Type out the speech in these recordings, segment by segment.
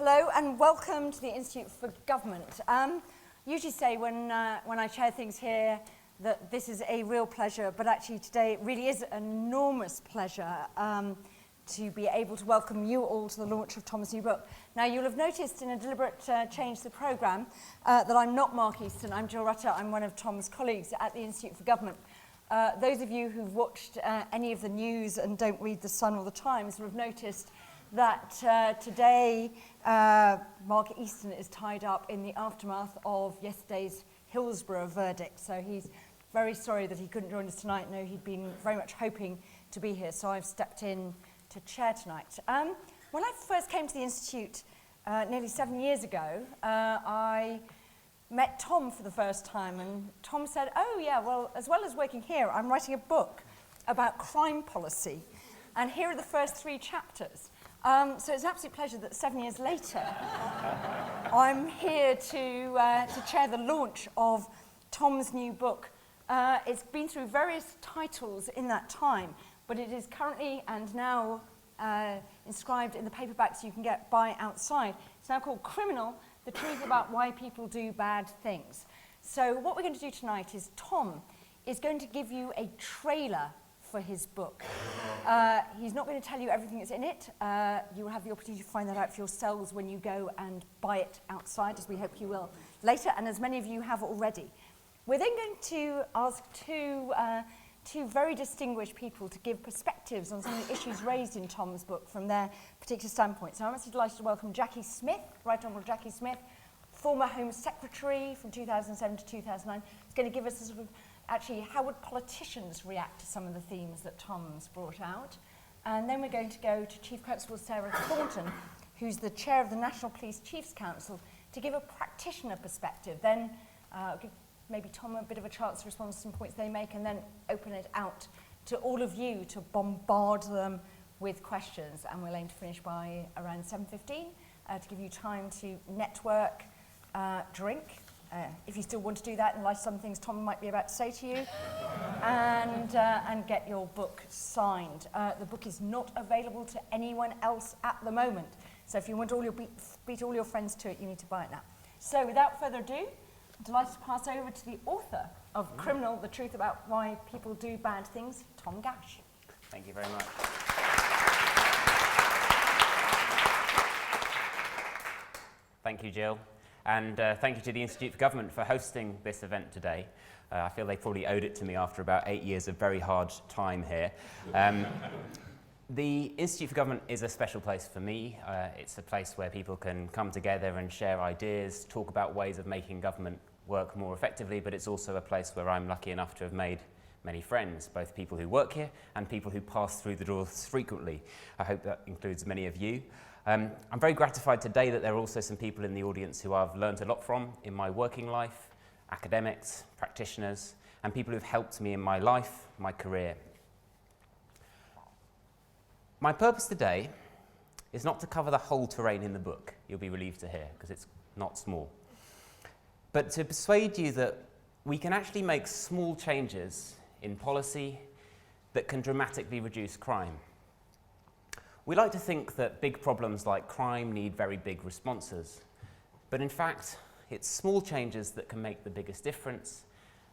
Hello and welcome to the Institute for Government. Usually say when I share things here that this is a real pleasure, but actually today it really is an enormous pleasure to be able to welcome you all to the launch of Tom's new book. Now you'll have noticed in a deliberate change to the programme that I'm not Mark Easton, I'm Jill Rutter, I'm one of Tom's colleagues at the Institute for Government. Those of you who've watched any of the news and don't read The Sun or The Times will have noticed that today Mark Easton is tied up in the aftermath of yesterday's Hillsborough verdict. So he's very sorry that he couldn't join us tonight. No, he'd been very much hoping to be here, so I've stepped in to chair tonight. When I first came to the Institute nearly 7 years ago, I met Tom for the first time, and Tom said, oh yeah, well, as well as working here, I'm writing a book about crime policy, and here are the first 3 chapters. So it's an absolute pleasure that 7 years later, I'm here to chair the launch of Tom's new book. It's been through various titles in that time, but it is currently and now inscribed in the paperbacks you can get by outside. It's now called Criminal, The Truth About Why People Do Bad Things. So what we're going to do tonight is Tom is going to give you a trailer for his book. He's not going to tell you everything that's in it. You will have the opportunity to find that out for yourselves when you go and buy it outside, as we hope you will later, and as many of you have already. We're then going to ask two very distinguished people to give perspectives on some of the issues raised in Tom's book from their particular standpoint. So I'm actually delighted to welcome Jacqui Smith, Right Honourable Jacqui Smith, former Home Secretary from 2007 to 2009. It's going to give us a sort of actually, how would politicians react to some of the themes that Tom's brought out? And then we're going to go to Chief Constable Sara Thornton, who's the chair of the National Police Chiefs Council, to give a practitioner perspective. Then give maybe Tom a bit of a chance to respond to some points they make, and then open it out to all of you to bombard them with questions. And we'll aim to finish by around 7:15 to give you time to network, drink, if you still want to do that in light of some things Tom might be about to say to you, and get your book signed. The book is not available to anyone else at the moment, so if you want all your beat all your friends to it, you need to buy it now. So without further ado, I'm delighted to pass over to the author of Criminal, The Truth About Why People Do Bad Things, Tom Gash. Thank you very much. Thank you, Jill. And thank you to the Institute for Government for hosting this event today. I feel they probably owed it to me after about 8 years of very hard time here. The Institute for Government is a special place for me. It's a place where people can come together and share ideas, talk about ways of making government work more effectively, but it's also a place where I'm lucky enough to have made many friends, both people who work here and people who pass through the doors frequently. I hope that includes many of you. I'm very gratified today that there are also some people in the audience who I've learned a lot from in my working life, academics, practitioners, and people who've helped me in my life, my career. My purpose today is not to cover the whole terrain in the book, you'll be relieved to hear, because it's not small, but to persuade you that we can actually make small changes in policy that can dramatically reduce crime. We like to think that big problems like crime need very big responses, but in fact, it's small changes that can make the biggest difference.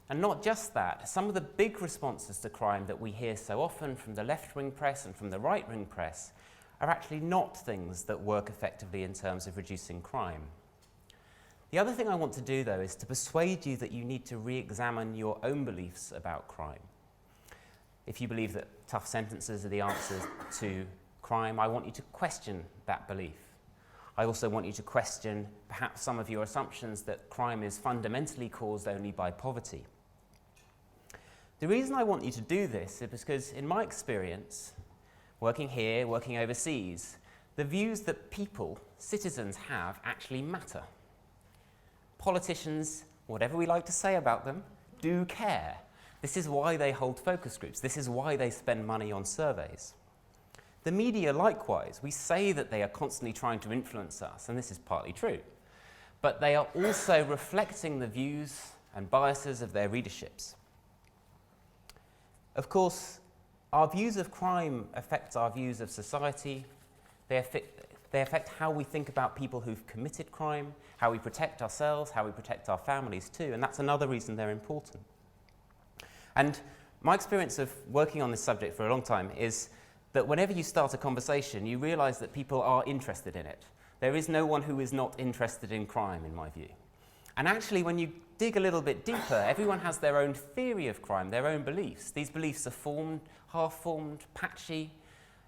And not just that, some of the big responses to crime that we hear so often from the left-wing press and from the right-wing press are actually not things that work effectively in terms of reducing crime. The other thing I want to do, though, is to persuade you that you need to re-examine your own beliefs about crime. If you believe that tough sentences are the answer to crime, I want you to question that belief. I also want you to question perhaps some of your assumptions that crime is fundamentally caused only by poverty. The reason I want you to do this is because, in my experience, working here, working overseas, the views that people, citizens have actually matter. Politicians, whatever we like to say about them, do care. This is why they hold focus groups. This is why they spend money on surveys. The media, likewise, we say that they are constantly trying to influence us, and this is partly true, but they are also reflecting the views and biases of their readerships. Of course, our views of crime affect our views of society, they They affect how we think about people who've committed crime, how we protect ourselves, how we protect our families too, and that's another reason they're important. And my experience of working on this subject for a long time is that whenever you start a conversation, you realise that people are interested in it. There is no one who is not interested in crime, in my view. And actually, when you dig a little bit deeper, everyone has their own theory of crime, their own beliefs. These beliefs are formed, half-formed, patchy.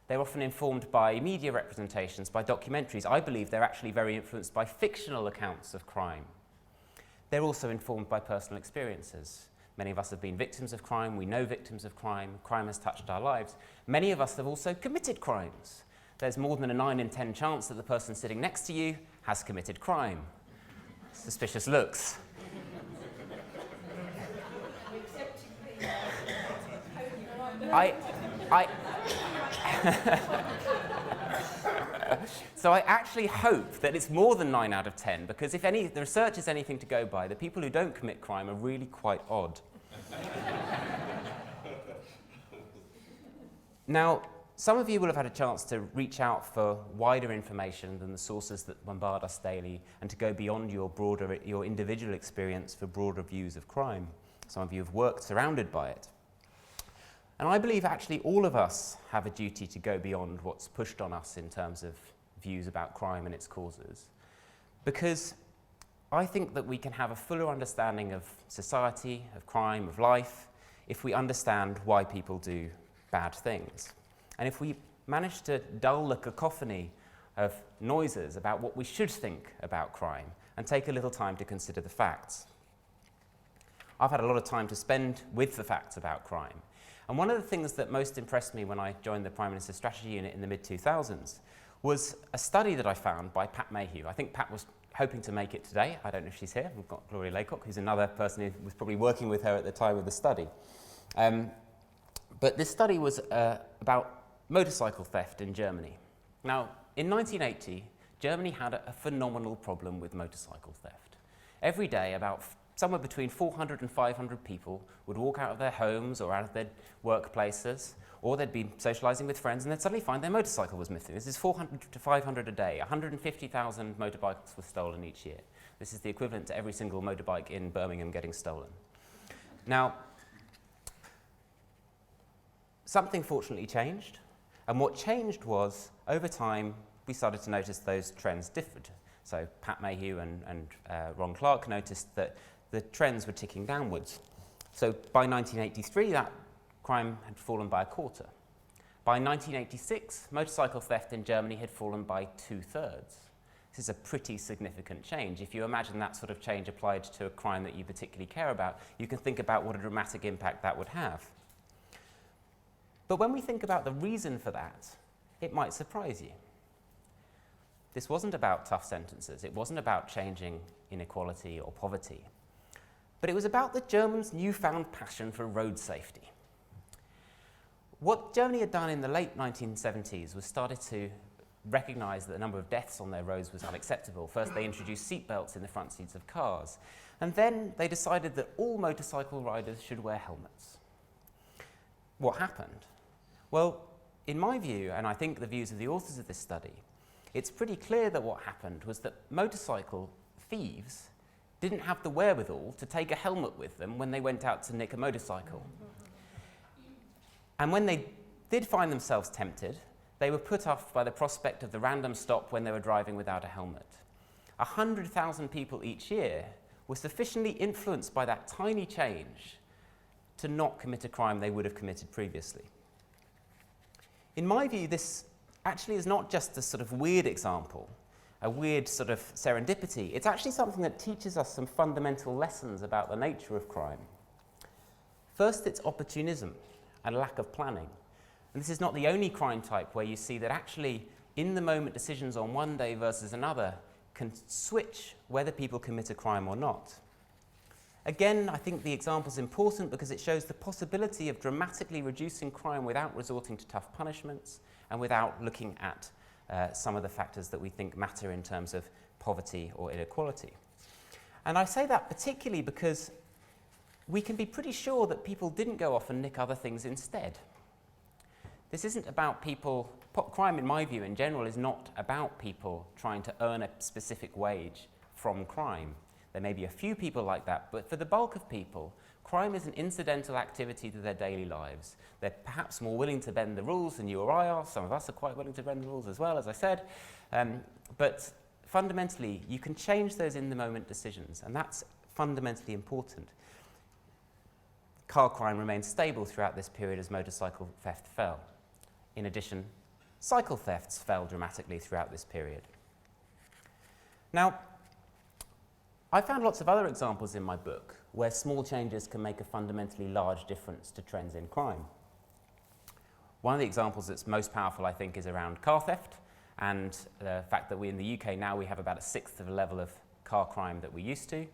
They're often informed by media representations, by documentaries. I believe they're actually very influenced by fictional accounts of crime. They're also informed by personal experiences. Many of us have been victims of crime. We know victims of crime. Crime has touched our lives. Many of us have also committed crimes. There's more than a 9 in 10 chance that the person sitting next to you has committed crime. Suspicious looks. So I actually hope that it's more than 9 out of 10, because if the research is anything to go by, the people who don't commit crime are really quite odd. Now, some of you will have had a chance to reach out for wider information than the sources that bombard us daily, and to go beyond your individual experience for broader views of crime. Some of you have worked surrounded by it. And I believe actually all of us have a duty to go beyond what's pushed on us in terms of views about crime and its causes. Because I think that we can have a fuller understanding of society, of crime, of life, if we understand why people do bad things. And if we manage to dull the cacophony of noises about what we should think about crime and take a little time to consider the facts. I've had a lot of time to spend with the facts about crime. And one of the things that most impressed me when I joined the Prime Minister's Strategy Unit in the mid-2000s was a study that I found by Pat Mayhew. I think Pat was hoping to make it today. I don't know if she's here. We've got Gloria Laycock, who's another person who was probably working with her at the time of the study. But this study was about motorcycle theft in Germany. Now, in 1980, Germany had a phenomenal problem with motorcycle theft. Every day, about somewhere between 400 and 500 people would walk out of their homes or out of their workplaces, or they'd be socialising with friends, and they'd suddenly find their motorcycle was missing. This is 400 to 500 a day. 150,000 motorbikes were stolen each year. This is the equivalent to every single motorbike in Birmingham getting stolen. Now, something fortunately changed, and what changed was, over time, we started to notice those trends differed. So Pat Mayhew and Ron Clark noticed that the trends were ticking downwards. So by 1983, that crime had fallen by a quarter. By 1986, motorcycle theft in Germany had fallen by 2/3. This is a pretty significant change. If you imagine that sort of change applied to a crime that you particularly care about, you can think about what a dramatic impact that would have. But when we think about the reason for that, it might surprise you. This wasn't about tough sentences. It wasn't about changing inequality or poverty. But it was about the Germans' newfound passion for road safety. What Germany had done in the late 1970s was started to recognise that the number of deaths on their roads was unacceptable. First, they introduced seatbelts in the front seats of cars. And then they decided that all motorcycle riders should wear helmets. What happened? Well, in my view, and I think the views of the authors of this study, it's pretty clear that what happened was that motorcycle thieves didn't have the wherewithal to take a helmet with them when they went out to nick a motorcycle. And when they did find themselves tempted, they were put off by the prospect of the random stop when they were driving without a helmet. 100,000 people each year were sufficiently influenced by that tiny change to not commit a crime they would have committed previously. In my view, this actually is not just a sort of weird example, a weird sort of serendipity. It's actually something that teaches us some fundamental lessons about the nature of crime. First, it's opportunism and lack of planning. And this is not the only crime type where you see that actually in-the-moment decisions on one day versus another can switch whether people commit a crime or not. Again, I think the example is important because it shows the possibility of dramatically reducing crime without resorting to tough punishments and without looking at some of the factors that we think matter in terms of poverty or inequality. And I say that particularly because we can be pretty sure that people didn't go off and nick other things instead. This isn't about people crime, in my view, in general, is not about people trying to earn a specific wage from crime. There may be a few people like that, but for the bulk of people, crime is an incidental activity to their daily lives. They're perhaps more willing to bend the rules than you or I are. Some of us are quite willing to bend the rules as well, as I said. But fundamentally, you can change those in-the-moment decisions, and that's fundamentally important. Car crime remained stable throughout this period as motorcycle theft fell. In addition, cycle thefts fell dramatically throughout this period. Now, I found lots of other examples in my book where small changes can make a fundamentally large difference to trends in crime. One of the examples that's most powerful, I think, is around car theft, and the fact that in the UK now we have about a sixth of the level of car crime that we used to.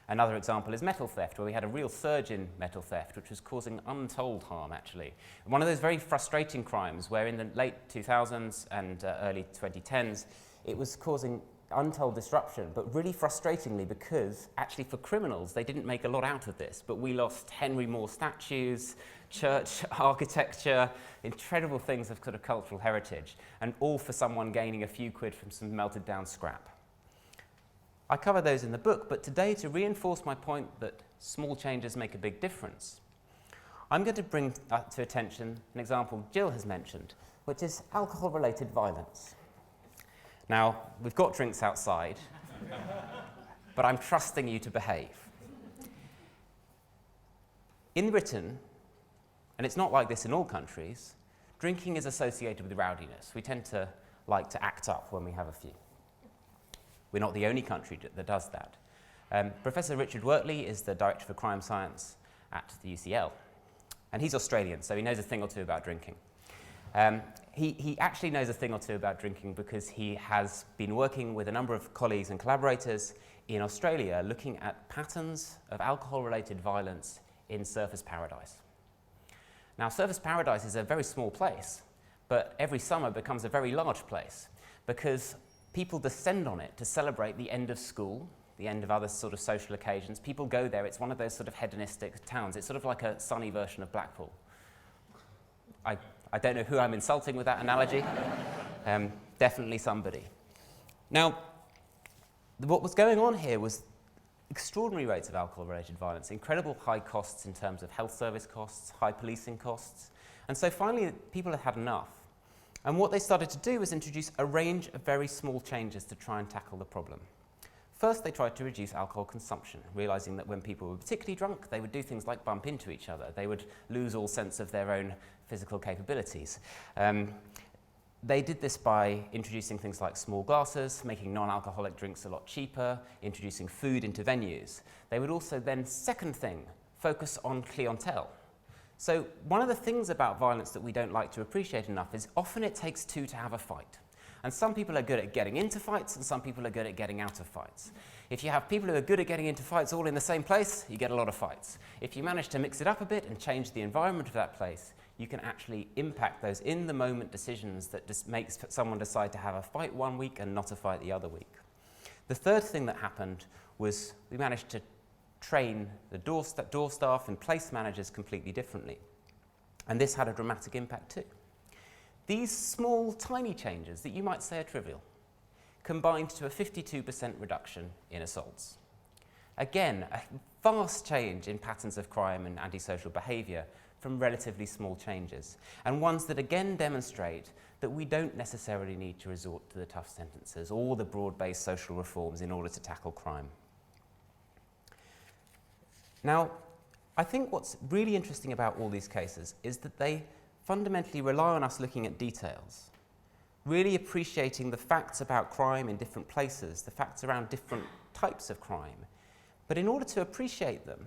Another example is metal theft, where we had a real surge in metal theft, which was causing untold harm, actually. One of those very frustrating crimes where in the late 2000s and early 2010s, it was causing untold disruption, but really frustratingly, because actually for criminals, they didn't make a lot out of this, but we lost Henry Moore statues, church architecture, incredible things of sort of cultural heritage, and all for someone gaining a few quid from some melted down scrap. I cover those in the book, but today, to reinforce my point that small changes make a big difference, I'm going to bring to attention an example Jill has mentioned, which is alcohol-related violence. Now, we've got drinks outside, but I'm trusting you to behave. In Britain, and it's not like this in all countries, drinking is associated with rowdiness. We tend to like to act up when we have a few. We're not the only country that does that. Professor Richard Wortley is the Director for Crime Science at the UCL, and he's Australian, so he knows a thing or two about drinking. He actually knows a thing or two about drinking because he has been working with a number of colleagues and collaborators in Australia looking at patterns of alcohol-related violence in Surfers Paradise. Now, Surfers Paradise is a very small place, but every summer becomes a very large place because people descend on it to celebrate the end of school, the end of other sort of social occasions. People go there. It's one of those sort of hedonistic towns. It's sort of like a sunny version of Blackpool. I don't know who I'm insulting with that analogy. Definitely somebody. Now, what was going on here was extraordinary rates of alcohol-related violence, incredible high costs in terms of health service costs, high policing costs. And so finally, people had had enough. And what they started to do was introduce a range of very small changes to try and tackle the problem. First, they tried to reduce alcohol consumption, realizing that when people were particularly drunk, they would do things like bump into each other. They would lose all sense of their own physical capabilities. They did this by introducing things like small glasses, making non-alcoholic drinks a lot cheaper, introducing food into venues. They would also then, second thing, focus on clientele. So one of the things about violence that we don't like to appreciate enough is often it takes two to have a fight. And some people are good at getting into fights, and some people are good at getting out of fights. If you have people who are good at getting into fights all in the same place, you get a lot of fights. If you manage to mix it up a bit and change the environment of that place, you can actually impact those in-the-moment decisions that just makes someone decide to have a fight one week and not a fight the other week. The third thing that happened was we managed to train the door staff and place managers completely differently. And this had a dramatic impact too. These small, tiny changes that you might say are trivial combined to a 52% reduction in assaults. Again, a vast change in patterns of crime and antisocial behaviour from relatively small changes, and ones that again demonstrate that we don't necessarily need to resort to the tough sentences or the broad-based social reforms in order to tackle crime. Now, I think what's really interesting about all these cases is that they fundamentally rely on us looking at details, really appreciating the facts about crime in different places, the facts around different types of crime. But in order to appreciate them,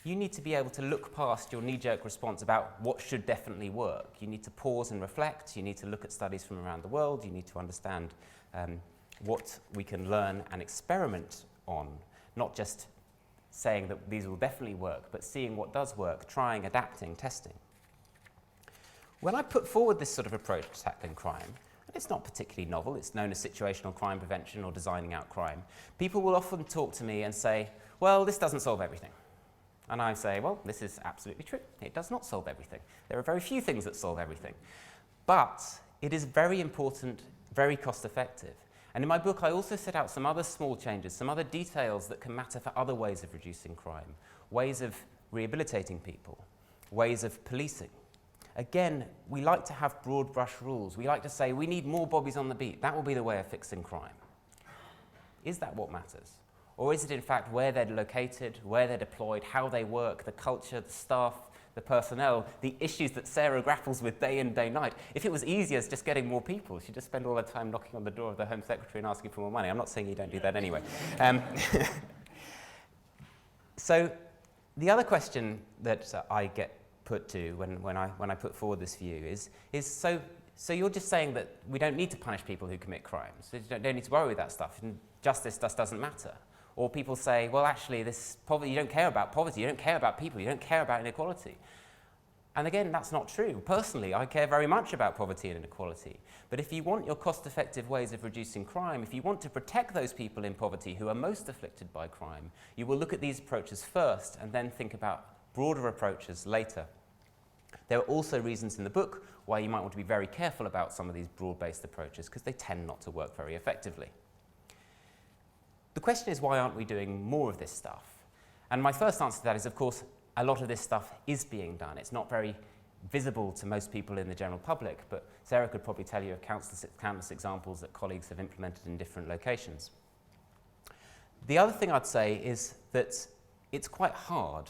you need to be able to look past your knee-jerk response about what should definitely work. You need to pause and reflect. You need to look at studies from around the world. You need to understand what we can learn and experiment on, not just saying that these will definitely work, but seeing what does work, trying, adapting, testing. When I put forward this sort of approach to tackling crime, and it's not particularly novel, it's known as situational crime prevention or designing out crime, people will often talk to me and say, well, this doesn't solve everything. And I say, well, this is absolutely true. It does not solve everything. There are very few things that solve everything. But it is very important, very cost effective. And in my book, I also set out some other small changes, some other details that can matter for other ways of reducing crime, ways of rehabilitating people, ways of policing. Again, we like to have broad brush rules. We like to say, we need more bobbies on the beat. That will be the way of fixing crime. Is that what matters? Or is it, in fact, where they're located, where they're deployed, how they work, the culture, the staff, the personnel, the issues that Sara grapples with day in, day night? If it was easier as just getting more people, she'd just spend all her time knocking on the door of the Home Secretary and asking for more money. I'm not saying you don't do that anyway. So the other question that I get put to when I put forward this view is so you're just saying that we don't need to punish people who commit crimes. So you don't need to worry with that stuff, and justice just doesn't matter. Or people say, well, actually, this poverty, you don't care about poverty, you don't care about people, you don't care about inequality. And again, that's not true. Personally, I care very much about poverty and inequality. But if you want your cost-effective ways of reducing crime, if you want to protect those people in poverty who are most afflicted by crime, you will look at these approaches first and then think about broader approaches later. There are also reasons in the book why you might want to be very careful about some of these broad-based approaches, because they tend not to work very effectively. The question is, why aren't we doing more of this stuff? And my first answer to that is, of course, a lot of this stuff is being done. It's not very visible to most people in the general public, but Sara could probably tell you of countless examples that colleagues have implemented in different locations. The other thing I'd say is that it's quite hard,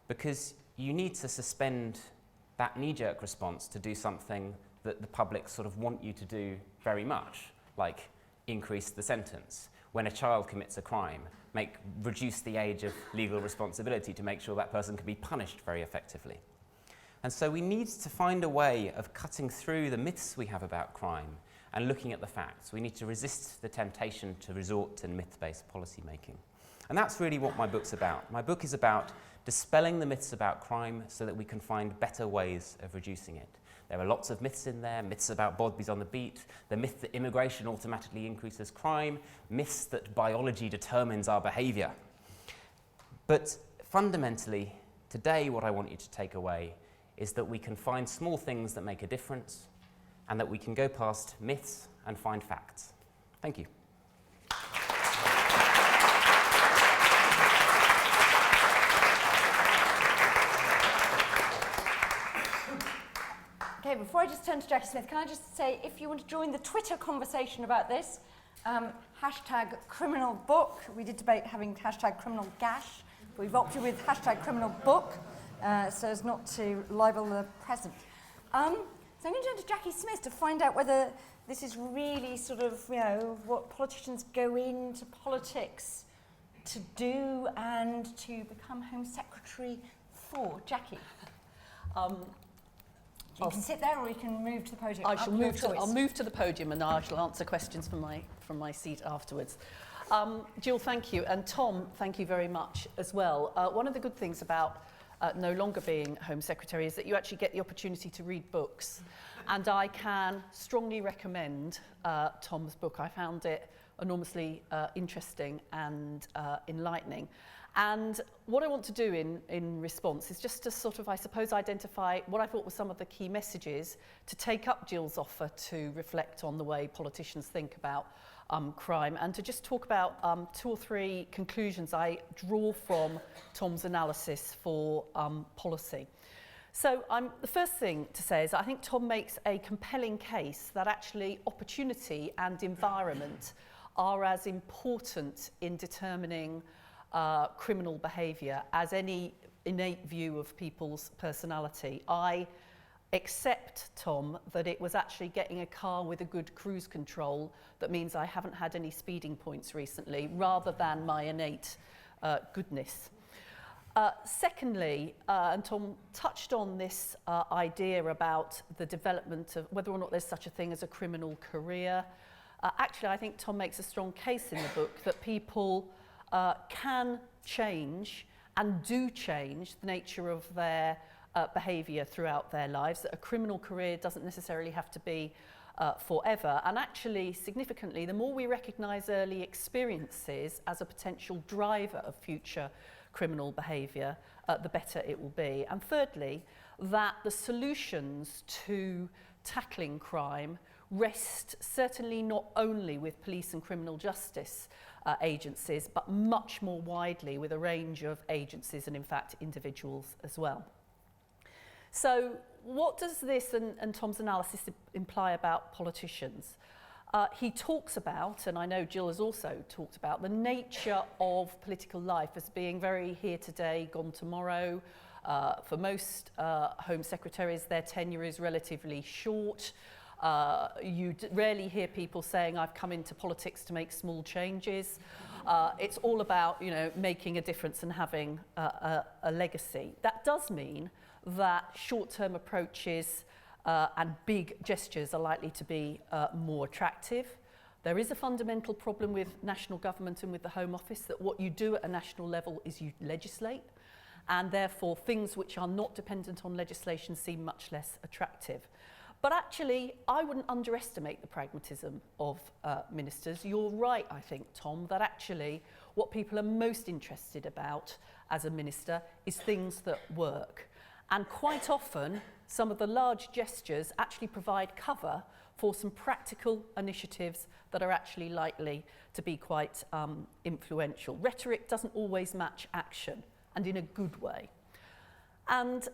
because you need to suspend that knee-jerk response to do something that the public sort of want you to do very much, like increase the sentence. When a child commits a crime, reduce the age of legal responsibility to make sure that person can be punished very effectively. And so we need to find a way of cutting through the myths we have about crime and looking at the facts. We need to resist the temptation to resort to myth-based policy making. And that's really what my book's about. My book is about dispelling the myths about crime so that we can find better ways of reducing it. There are lots of myths in there, myths about bodies on the beat, the myth that immigration automatically increases crime, myths that biology determines our behaviour. But fundamentally, today what I want you to take away is that we can find small things that make a difference, and that we can go past myths and find facts. Thank you. Okay, before I just turn to Jacqui Smith, can I just say, if you want to join the Twitter conversation about this, hashtag criminal book. We did debate having hashtag criminal gash, but we've opted with hashtag criminal book, so as not to libel the present. So I'm going to turn to Jacqui Smith to find out whether this is really sort of, what politicians go into politics to do and to become Home Secretary for. Jacqui. You can sit there, or you can move to the podium. I'll move to the podium, and I shall answer questions from my seat afterwards. Jill, thank you, and Tom, thank you very much as well. One of the good things about no longer being Home Secretary is that you actually get the opportunity to read books, and I can strongly recommend Tom's book. I found it enormously interesting and enlightening. And what I want to do in response is just to sort of, I suppose, identify what I thought were some of the key messages to take up Jill's offer to reflect on the way politicians think about crime, and to just talk about 2 or 3 conclusions I draw from Tom's analysis for policy. So the first thing to say is I think Tom makes a compelling case that actually opportunity and environment are as important in determining criminal behaviour as any innate view of people's personality. I accept, Tom, that it was actually getting a car with a good cruise control that means I haven't had any speeding points recently, rather than my innate goodness. Secondly, and Tom touched on this idea about the development of whether or not there's such a thing as a criminal career. Actually, I think Tom makes a strong case in the book that people can change and do change the nature of their behaviour throughout their lives, that a criminal career doesn't necessarily have to be forever. And actually, significantly, the more we recognise early experiences as a potential driver of future criminal behaviour, the better it will be. And thirdly, that the solutions to tackling crime rest certainly not only with police and criminal justice agencies, but much more widely with a range of agencies and in fact individuals as well. So what does this and Tom's analysis imply about politicians? He talks about, and I know Jill has also talked about, the nature of political life as being very here today, gone tomorrow. For most Home Secretaries, their tenure is relatively short. You rarely hear people saying, I've come into politics to make small changes. It's all about, you know, making a difference and having a legacy. That does mean that short-term approaches and big gestures are likely to be more attractive. There is a fundamental problem with national government and with the Home Office, that what you do at a national level is you legislate, and therefore things which are not dependent on legislation seem much less attractive. But actually, I wouldn't underestimate the pragmatism of ministers. You're right, I think, Tom, that actually what people are most interested about as a minister is things that work. And quite often, some of the large gestures actually provide cover for some practical initiatives that are actually likely to be quite influential. Rhetoric doesn't always match action, and in a good way. And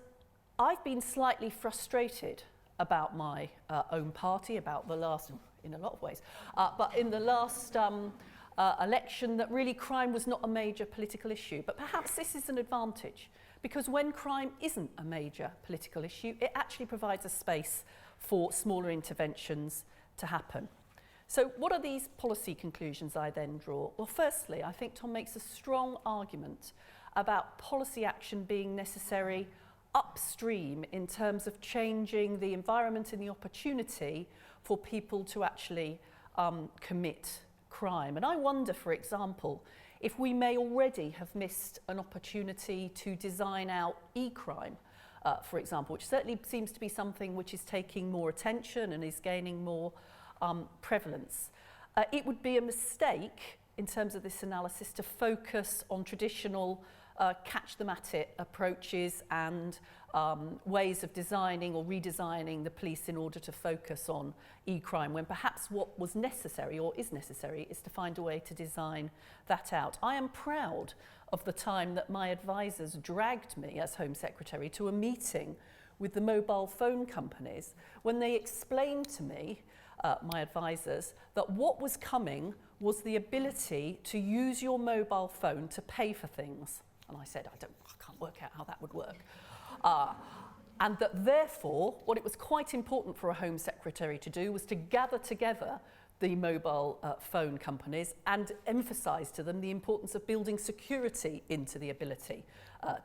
I've been slightly frustrated about my own party, about the last, in a lot of ways, but in the last election, that really crime was not a major political issue. But perhaps this is an advantage, because when crime isn't a major political issue, it actually provides a space for smaller interventions to happen. So what are these policy conclusions I then draw? Well, firstly, I think Tom makes a strong argument about policy action being necessary upstream in terms of changing the environment and the opportunity for people to actually commit crime. And I wonder, for example, if we may already have missed an opportunity to design out e-crime, for example, which certainly seems to be something which is taking more attention and is gaining more prevalence. It would be a mistake in terms of this analysis to focus on traditional catch-them-at-it approaches and ways of designing or redesigning the police in order to focus on e-crime, when perhaps what was necessary or is necessary is to find a way to design that out. I am proud of the time that my advisors dragged me as Home Secretary to a meeting with the mobile phone companies when they explained to me, my advisors, that what was coming was the ability to use your mobile phone to pay for things. And I said, I can't work out how that would work. And that therefore, what it was quite important for a Home Secretary to do was to gather together the mobile phone companies and emphasise to them the importance of building security into the ability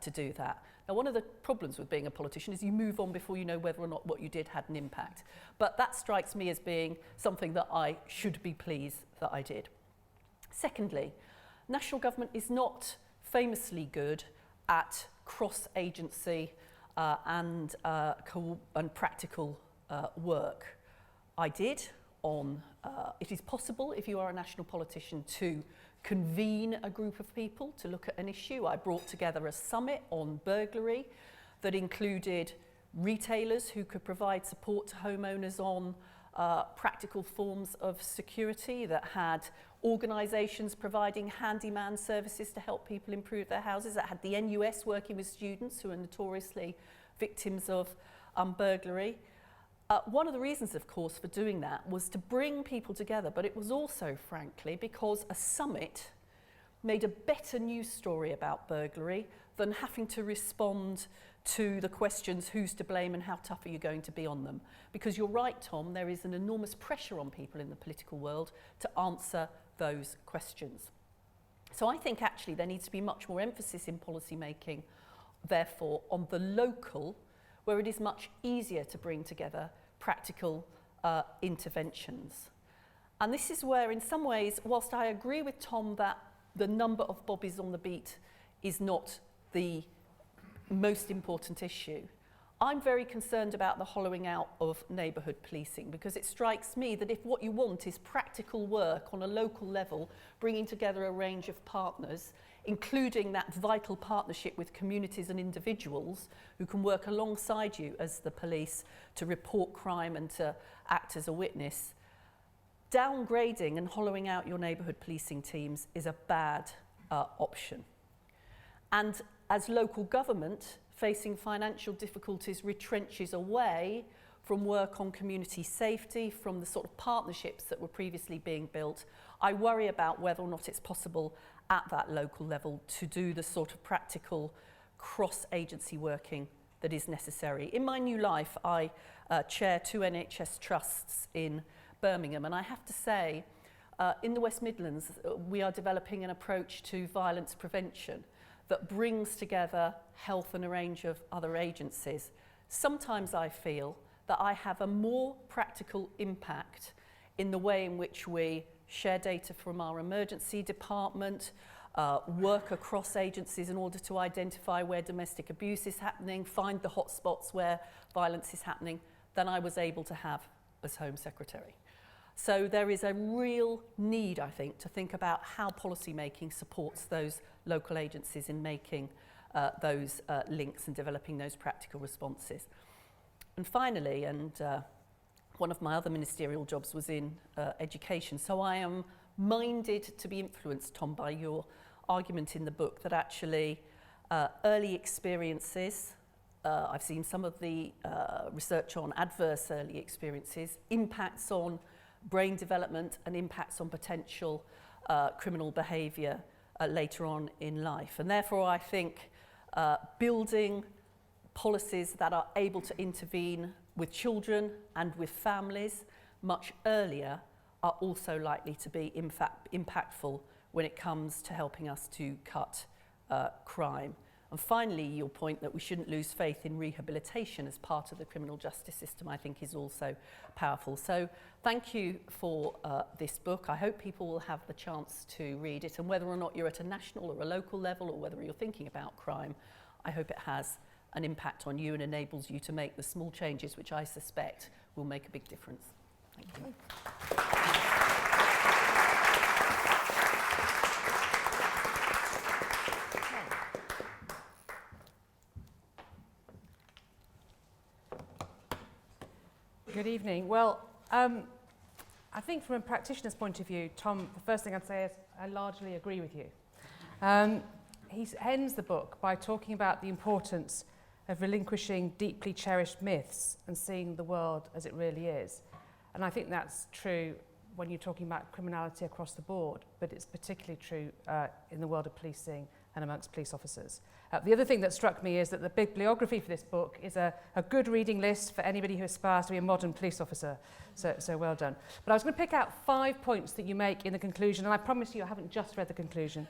to do that. Now, one of the problems with being a politician is you move on before you know whether or not what you did had an impact. But that strikes me as being something that I should be pleased that I did. Secondly, national government is not famously good at cross-agency and practical work. I did on, it is possible if you are a national politician to convene a group of people to look at an issue. I brought together a summit on burglary that included retailers who could provide support to homeowners on practical forms of security, that had organisations providing handyman services to help people improve their houses, that had the NUS working with students who are notoriously victims of burglary. One of the reasons, of course, for doing that was to bring people together, but it was also, frankly, because a summit made a better news story about burglary than having to respond to the questions, who's to blame and how tough are you going to be on them? Because you're right, Tom, there is an enormous pressure on people in the political world to answer those questions. So I think actually there needs to be much more emphasis in policy making, therefore, on the local, where it is much easier to bring together practical interventions. And this is where, in some ways, whilst I agree with Tom that the number of bobbies on the beat is not the most important issue, I'm very concerned about the hollowing out of neighbourhood policing, because it strikes me that if what you want is practical work on a local level, bringing together a range of partners, including that vital partnership with communities and individuals who can work alongside you as the police to report crime and to act as a witness, downgrading and hollowing out your neighbourhood policing teams is a bad option. And as local government, facing financial difficulties retrenches away from work on community safety, from the sort of partnerships that were previously being built, I worry about whether or not it's possible at that local level to do the sort of practical cross-agency working that is necessary. In my new life, I chair 2 NHS trusts in Birmingham, and I have to say, in the West Midlands, we are developing an approach to violence prevention that brings together health and a range of other agencies. Sometimes I feel that I have a more practical impact in the way in which we share data from our emergency department, work across agencies in order to identify where domestic abuse is happening, find the hotspots where violence is happening, than I was able to have as Home Secretary. So there is a real need, I think, to think about how policy making supports those local agencies in making those links and developing those practical responses. And finally, and one of my other ministerial jobs was in education, so I am minded to be influenced, Tom, by your argument in the book that actually early experiences, I've seen some of the research on adverse early experiences, impacts on brain development and impacts on potential criminal behaviour later on in life. And therefore I think building policies that are able to intervene with children and with families much earlier are also likely to be impactful when it comes to helping us to cut crime. And finally, your point that we shouldn't lose faith in rehabilitation as part of the criminal justice system, I think is also powerful. So thank you for this book. I hope people will have the chance to read it, and whether or not you're at a national or a local level, or whether you're thinking about crime, I hope it has an impact on you and enables you to make the small changes which I suspect will make a big difference. Thank you. Good evening. Well, I think from a practitioner's point of view, Tom, the first thing I'd say is I largely agree with you. He ends the book by talking about the importance of relinquishing deeply cherished myths and seeing the world as it really is. And I think that's true when you're talking about criminality across the board, but it's particularly true in the world of policing and amongst police officers. The other thing that struck me is that the bibliography for this book is a good reading list for anybody who aspires to be a modern police officer. So well done. But I was going to pick out 5 points that you make in the conclusion, and I promise you I haven't just read the conclusion.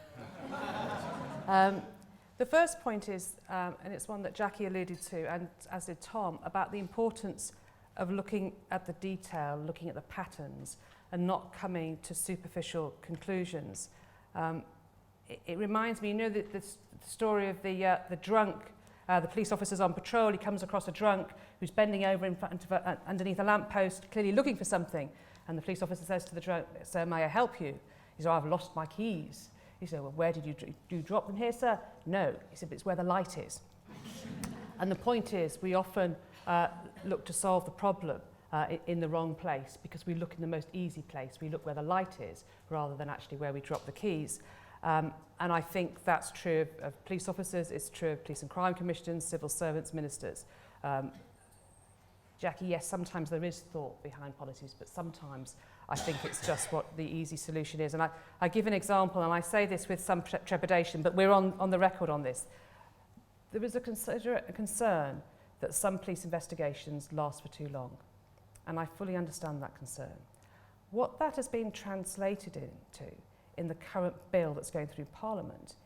The first point is, and it's one that Jacqui alluded to, and as did Tom, about the importance of looking at the detail, looking at the patterns, and not coming to superficial conclusions. It reminds me, you know, the story of the drunk, the police officer's on patrol, he comes across a drunk who's bending over in front of underneath a lamppost, clearly looking for something, and the police officer says to the drunk, "Sir, may I help you?" He said, "Oh, I've lost my keys." He said, "Well, where did you drop them here, sir?" "No." He said, "But it's where the light is." And the point is, we often look to solve the problem in the wrong place, because we look in the most easy place. We look where the light is rather than actually where we drop the keys. And I think that's true of police officers, it's true of police and crime commissioners, civil servants, ministers. Jacqui, yes, sometimes there is thought behind policies, but sometimes I think it's just what the easy solution is. And I give an example, and I say this with some trepidation, but we're on the record on this. There is a concern that some police investigations last for too long, and I fully understand that concern. What that has been translated into in the current bill that's going through Parliament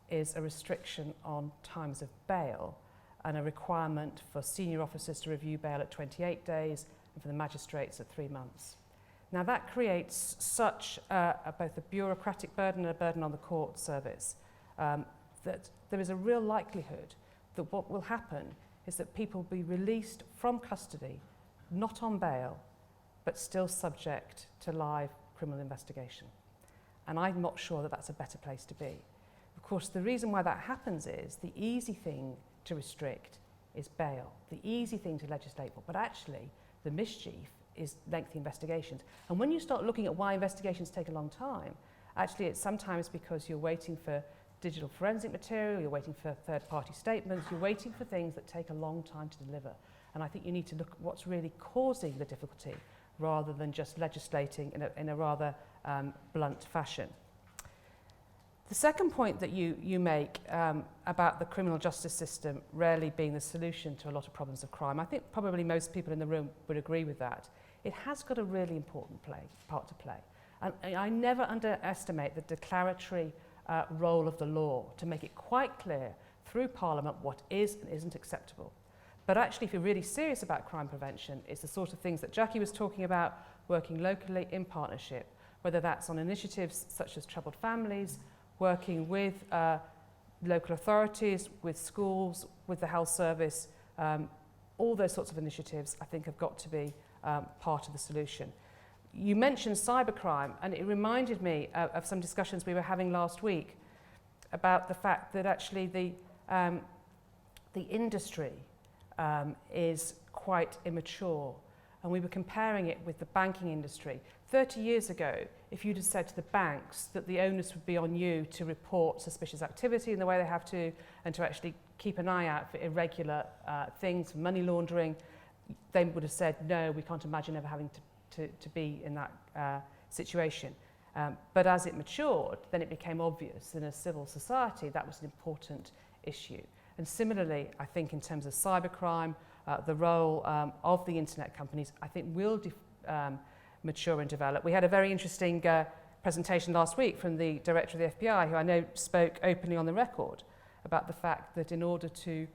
is a restriction on times of bail and a requirement for senior officers to review bail at 28 days and for the magistrates at 3 months. Now that creates such both a bureaucratic burden and a burden on the court service that there is a real likelihood that what will happen is that people be released from custody, not on bail, but still subject to live criminal investigation. And I'm not sure that that's a better place to be. Of course, the reason why that happens is the easy thing to restrict is bail, the easy thing to legislate for, but actually the mischief is lengthy investigations. And when you start looking at why investigations take a long time, actually it's sometimes because you're waiting for digital forensic material, you're waiting for third-party statements, you're waiting for things that take a long time to deliver. And I think you need to look at what's really causing the difficulty rather than just legislating in a rather blunt fashion. The second point that you make about the criminal justice system rarely being the solution to a lot of problems of crime, I think probably most people in the room would agree with that. It has got a really important part to play. And I never underestimate the declaratory role of the law to make it quite clear through Parliament what is and isn't acceptable. But actually, if you're really serious about crime prevention, it's the sort of things that Jacqui was talking about, working locally in partnership, whether that's on initiatives such as troubled families, working with local authorities, with schools, with the health service, all those sorts of initiatives I think have got to be part of the solution. You mentioned cybercrime, and it reminded me of some discussions we were having last week about the fact that actually the industry is quite immature, and we were comparing it with the banking industry. 30 years ago, if you'd have said to the banks that the onus would be on you to report suspicious activity in the way they have to, and to actually keep an eye out for irregular things, money laundering, they would have said, no, we can't imagine ever having to be in that situation. But as it matured, then it became obvious in a civil society that was an important issue. And similarly, I think in terms of cybercrime, the role of the internet companies, I think will mature and develop. We had a very interesting presentation last week from the director of the FBI, who I know spoke openly on the record about the fact that in order to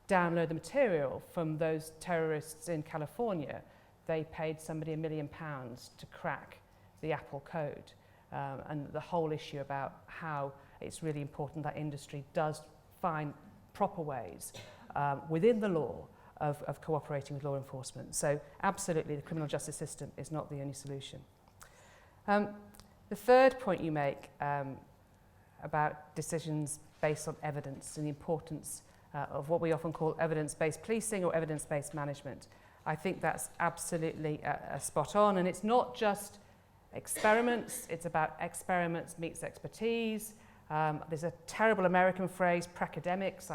download the material from those terrorists in California, they paid somebody £1 million to crack the Apple code. And the whole issue about how it's really important that industry does find proper ways within the law of cooperating with law enforcement. So absolutely, the criminal justice system is not the only solution. The third point you make about decisions based on evidence and the importance of what we often call evidence-based policing or evidence-based management, I think that's absolutely spot on. And it's not just experiments, it's about experiments meets expertise. There's a terrible American phrase, pracademics,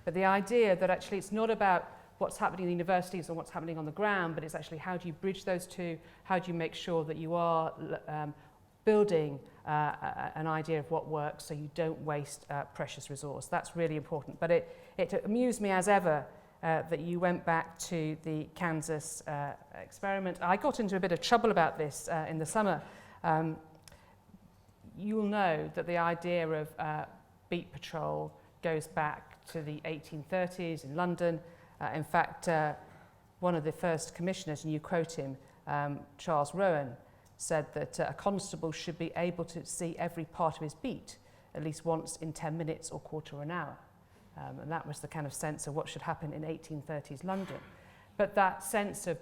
but the idea that actually it's not about what's happening in universities or what's happening on the ground, but it's actually how do you bridge those two, how do you make sure that you are building an idea of what works so you don't waste precious resource. That's really important. But it amused me as ever that you went back to the Kansas experiment. I got into a bit of trouble about this in the summer. You'll know that the idea of beat patrol goes back to the 1830s in London. In fact, one of the first commissioners, and you quote him, Charles Rowan, said that a constable should be able to see every part of his beat at least once in 10 minutes or quarter of an hour. And that was the kind of sense of what should happen in 1830s London. But that sense of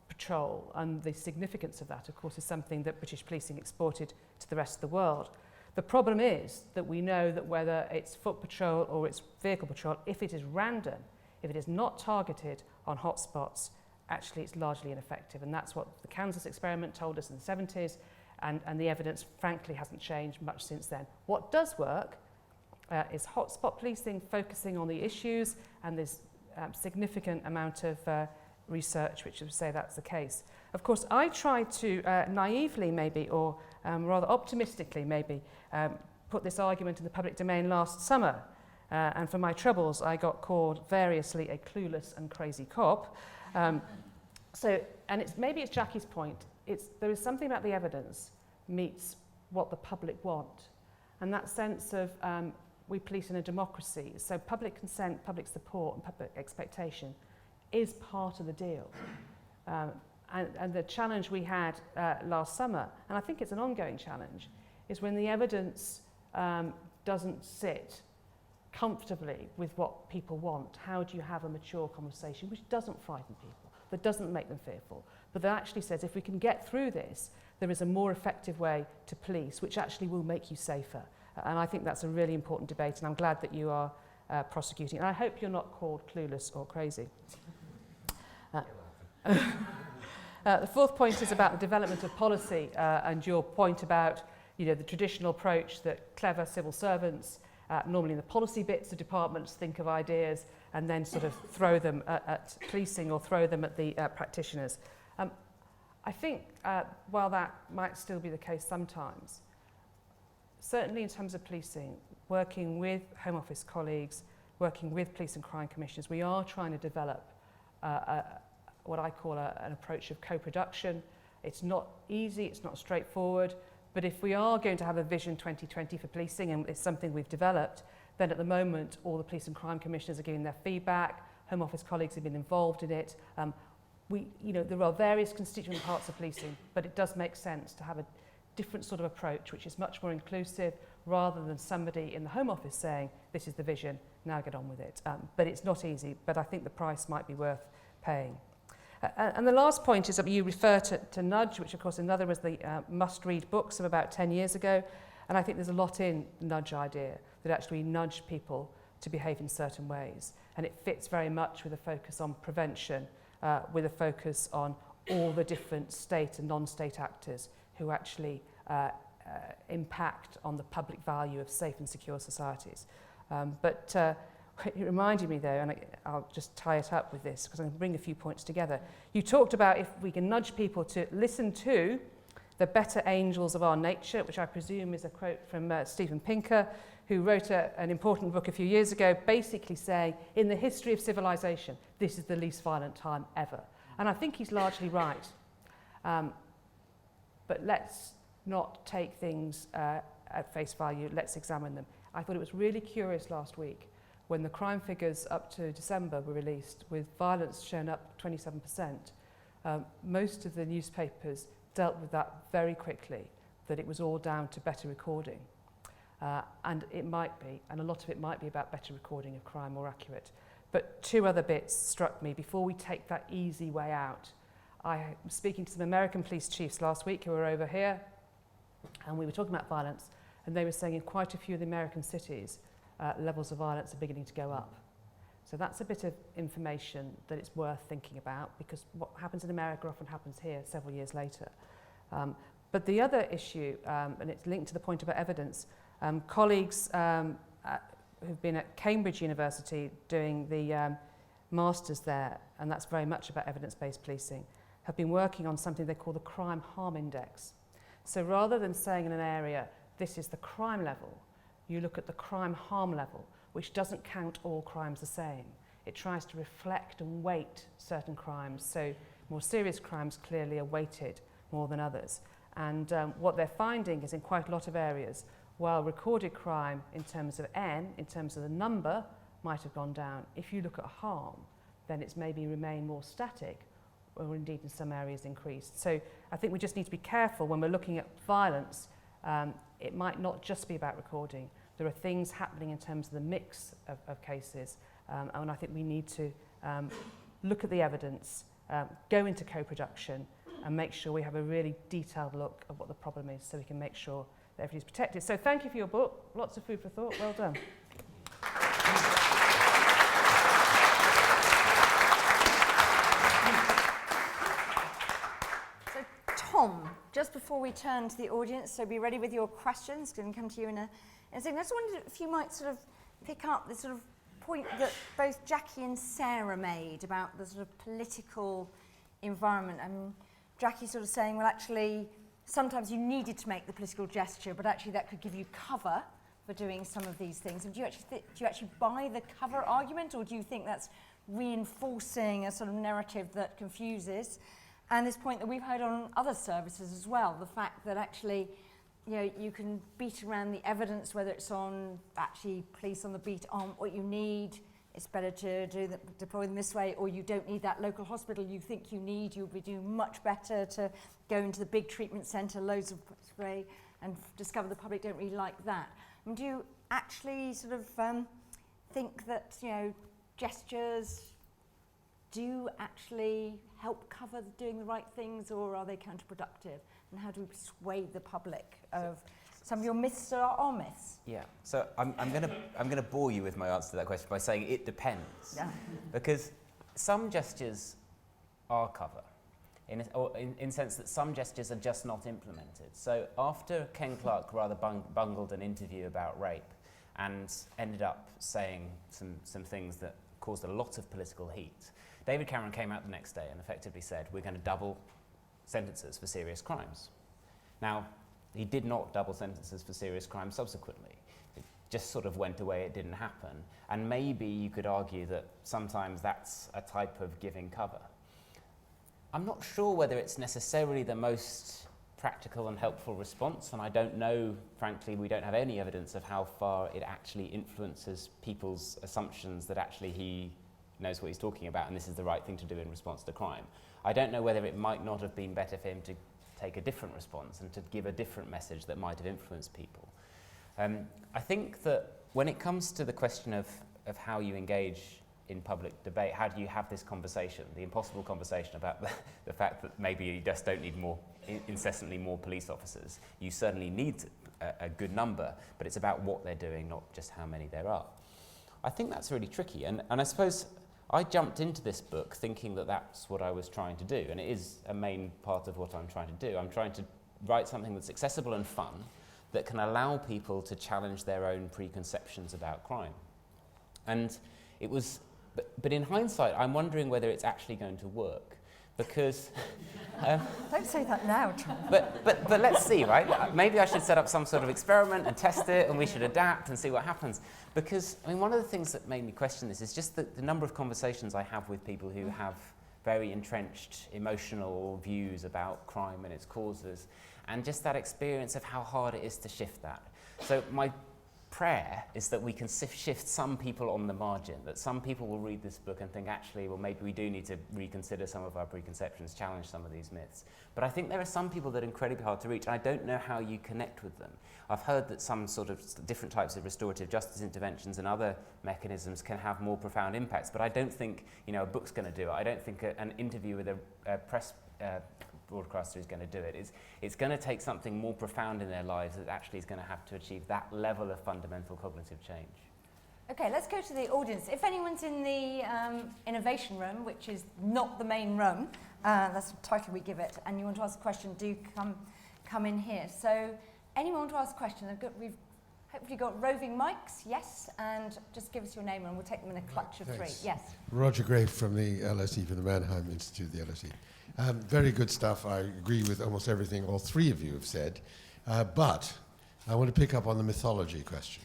patrol and the significance of that, of course, is something that British policing exported to the rest of the world. The problem is that we know that whether it's foot patrol or it's vehicle patrol, if it is random, if it is not targeted on hotspots, actually it's largely ineffective. And that's what the Kansas experiment told us in the 70s, and the evidence, frankly, hasn't changed much since then. What does work is hotspot policing, focusing on the issues, and there's significant amount of research which would say that's the case. Of course, I tried to naively maybe, or rather optimistically maybe, put this argument in the public domain last summer. And for my troubles, I got called variously a clueless and crazy cop. And maybe it's Jacqui's point. There is something about the evidence meets what the public want. And that sense of we police in a democracy, so public consent, public support, and public expectation is part of the deal. And the challenge we had last summer, and I think it's an ongoing challenge, is when the evidence doesn't sit comfortably with what people want? How do you have a mature conversation which doesn't frighten people, that doesn't make them fearful, but that actually says if we can get through this, there is a more effective way to police, which actually will make you safer. And I think that's a really important debate, and I'm glad that you are prosecuting. And I hope you're not called clueless or crazy. The fourth point is about the development of policy, and your point about the traditional approach that clever civil servants, normally in the policy bits of departments, think of ideas and then sort of throw them at policing or throw them at the practitioners. I think while that might still be the case sometimes, certainly in terms of policing, working with Home Office colleagues, working with police and crime commissioners, we are trying to develop what I call an approach of co-production. It's not easy, it's not straightforward, but if we are going to have a Vision 2020 for policing, and it's something we've developed, then at the moment all the police and crime commissioners are giving their feedback, Home Office colleagues have been involved in it. There are various constituent parts of policing, but it does make sense to have a different sort of approach which is much more inclusive, rather than somebody in the Home Office saying, this is the vision, now get on with it. But it's not easy, but I think the price might be worth paying. And the last point is that you refer to Nudge, which of course another was the must-read books of about 10 years ago. And I think there's a lot in the Nudge idea, that actually nudge people to behave in certain ways. And it fits very much with a focus on prevention, with a focus on all the different state and non-state actors who actually impact on the public value of safe and secure societies. It reminded me though, and I'll just tie it up with this because I'm going to bring a few points together. You talked about if we can nudge people to listen to the better angels of our nature, which I presume is a quote from Steven Pinker, who wrote an important book a few years ago, basically saying, in the history of civilization, this is the least violent time ever. And I think he's largely right. But let's not take things at face value, let's examine them. I thought it was really curious last week when the crime figures up to December were released, with violence shown up 27%, most of the newspapers dealt with that very quickly, that it was all down to better recording. And it might be, and a lot of it might be about better recording of crime, more accurate. But two other bits struck me before we take that easy way out. I was speaking to some American police chiefs last week who were over here, and we were talking about violence, and they were saying in quite a few of the American cities, levels of violence are beginning to go up. So that's a bit of information that it's worth thinking about, because what happens in America often happens here several years later. But the other issue, and it's linked to the point about evidence, colleagues who've been at Cambridge University doing the masters there, and that's very much about evidence-based policing, have been working on something they call the crime harm index. So rather than saying in an area, this is the crime level, you look at the crime harm level, which doesn't count all crimes the same. It tries to reflect and weight certain crimes, so more serious crimes clearly are weighted more than others. And what they're finding is in quite a lot of areas, while recorded crime in terms of N, in terms of the number, might have gone down, if you look at harm, then it's maybe remained more static, or indeed in some areas increased. So I think we just need to be careful when we're looking at violence. It might not just be about recording. There are things happening in terms of the mix of cases, and I think we need to look at the evidence, go into co-production, and make sure we have a really detailed look at what the problem is, so we can make sure that everybody's protected. So thank you for your book. Lots of food for thought. Well done. So Tom, just before we turn to the audience, so be ready with your questions. Going to come to you in a second. I just wondered if you might sort of pick up the sort of point that both Jacqui and Sara made about the sort of political environment. I mean, Jacqui sort of saying, well, actually, sometimes you needed to make the political gesture, but actually that could give you cover for doing some of these things. And do you actually buy the cover argument, or do you think that's reinforcing a sort of narrative that confuses? And this point that we've heard on other services as well, the fact that actually, you know, you can beat around the evidence, whether it's on actually police on the beat on what you need, it's better to deploy them this way, or you don't need that local hospital you think you need, you'll be doing much better to go into the big treatment centre, loads of spray, and discover the public don't really like that. And do you actually sort of, think that, you know, gestures do actually help cover doing the right things, or are they counterproductive? And how do we persuade the public of some of your myths are myths? Yeah, so I'm going to bore you with my answer to that question by saying it depends. Yeah. Because some gestures are cover, in sense that some gestures are just not implemented. So after Ken Clarke rather bungled an interview about rape and ended up saying some things that caused a lot of political heat, David Cameron came out the next day and effectively said, we're going to double sentences for serious crimes. Now, he did not double sentences for serious crimes subsequently. It just sort of went away, it didn't happen. And maybe you could argue that sometimes that's a type of giving cover. I'm not sure whether it's necessarily the most practical and helpful response, and I don't know, frankly, we don't have any evidence of how far it actually influences people's assumptions that actually he knows what he's talking about and this is the right thing to do in response to crime. I don't know whether it might not have been better for him to take a different response and to give a different message that might have influenced people. I think that when it comes to the question of how you engage in public debate, how do you have this conversation, the impossible conversation about the fact that maybe you just don't need incessantly more police officers. You certainly need a good number, but it's about what they're doing, not just how many there are. I think that's really tricky, and I suppose I jumped into this book thinking that that's what I was trying to do, and it is a main part of what I'm trying to do. I'm trying to write something that's accessible and fun, that can allow people to challenge their own preconceptions about crime. And it was, but in hindsight, I'm wondering whether it's actually going to work, because... Don't say that now, Tom. But let's see, right? Maybe I should set up some sort of experiment and test it, and we should adapt and see what happens. Because, I mean, one of the things that made me question this is just the number of conversations I have with people who have very entrenched emotional views about crime and its causes, and just that experience of how hard it is to shift that. So my prayer is that we can shift some people on the margin, that some people will read this book and think, actually, well, maybe we do need to reconsider some of our preconceptions, challenge some of these myths. But I think there are some people that are incredibly hard to reach, and I don't know how you connect with them. I've heard that some sort of different types of restorative justice interventions and other mechanisms can have more profound impacts, but I don't think, you know, a book's going to do it. I don't think an interview with a press broadcaster is going to do it. It's going to take something more profound in their lives that actually is going to have to achieve that level of fundamental cognitive change. Okay, let's go to the audience. If anyone's in the innovation room, which is not the main room, that's the title we give it, and you want to ask a question, do come in here. So anyone want to ask a question? We've hopefully got roving mics, yes, and just give us your name and we'll take them in a clutch of three. Yes. Roger Gray from the LSE, from the Mannheim Institute, the LSE. Very good stuff. I agree with almost everything all three of you have said. But I want to pick up on the mythology question,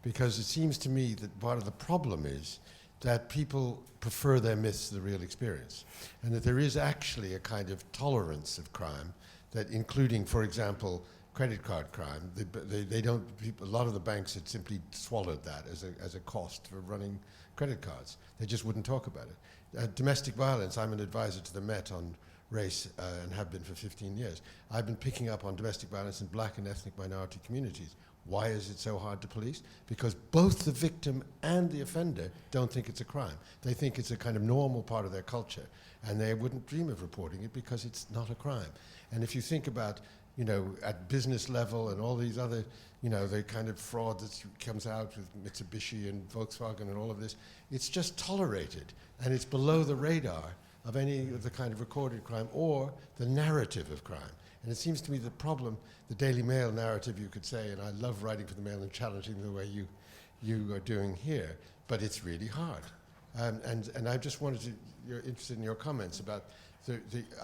because it seems to me that part of the problem is that people prefer their myths to the real experience, and that there is actually a kind of tolerance of crime, that including, for example, credit card crime. A lot of the banks had simply swallowed that as a cost for running credit cards. They just wouldn't talk about it. Domestic violence, I'm an advisor to the Met on race and have been for 15 years. I've been picking up on domestic violence in black and ethnic minority communities. Why is it so hard to police? Because both the victim and the offender don't think it's a crime. They think it's a kind of normal part of their culture, and they wouldn't dream of reporting it because it's not a crime. And if you think about, you know, at business level and all these other, you know, the kind of fraud that comes out with Mitsubishi and Volkswagen and all of this, it's just tolerated, and it's below the radar of any of the kind of recorded crime or the narrative of crime. And it seems to me the problem, the Daily Mail narrative, you could say, and I love writing for the Mail and challenging the way you are doing here, but it's really hard. And I just wanted to, you're interested in your comments about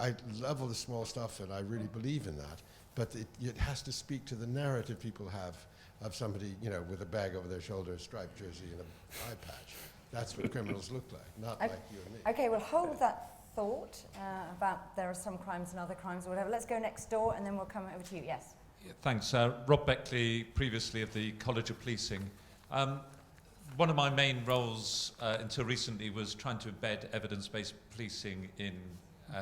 I love all the small stuff and I really believe in that, but it has to speak to the narrative people have of somebody, you know, with a bag over their shoulder, a striped jersey and an eye patch. That's what criminals look like, not like you and me. Okay, we'll hold that thought about there are some crimes and other crimes or whatever. Let's go next door and then we'll come over to you. Yes. Yeah, thanks. Rob Beckley, previously of the College of Policing. One of my main roles until recently was trying to embed evidence-based policing in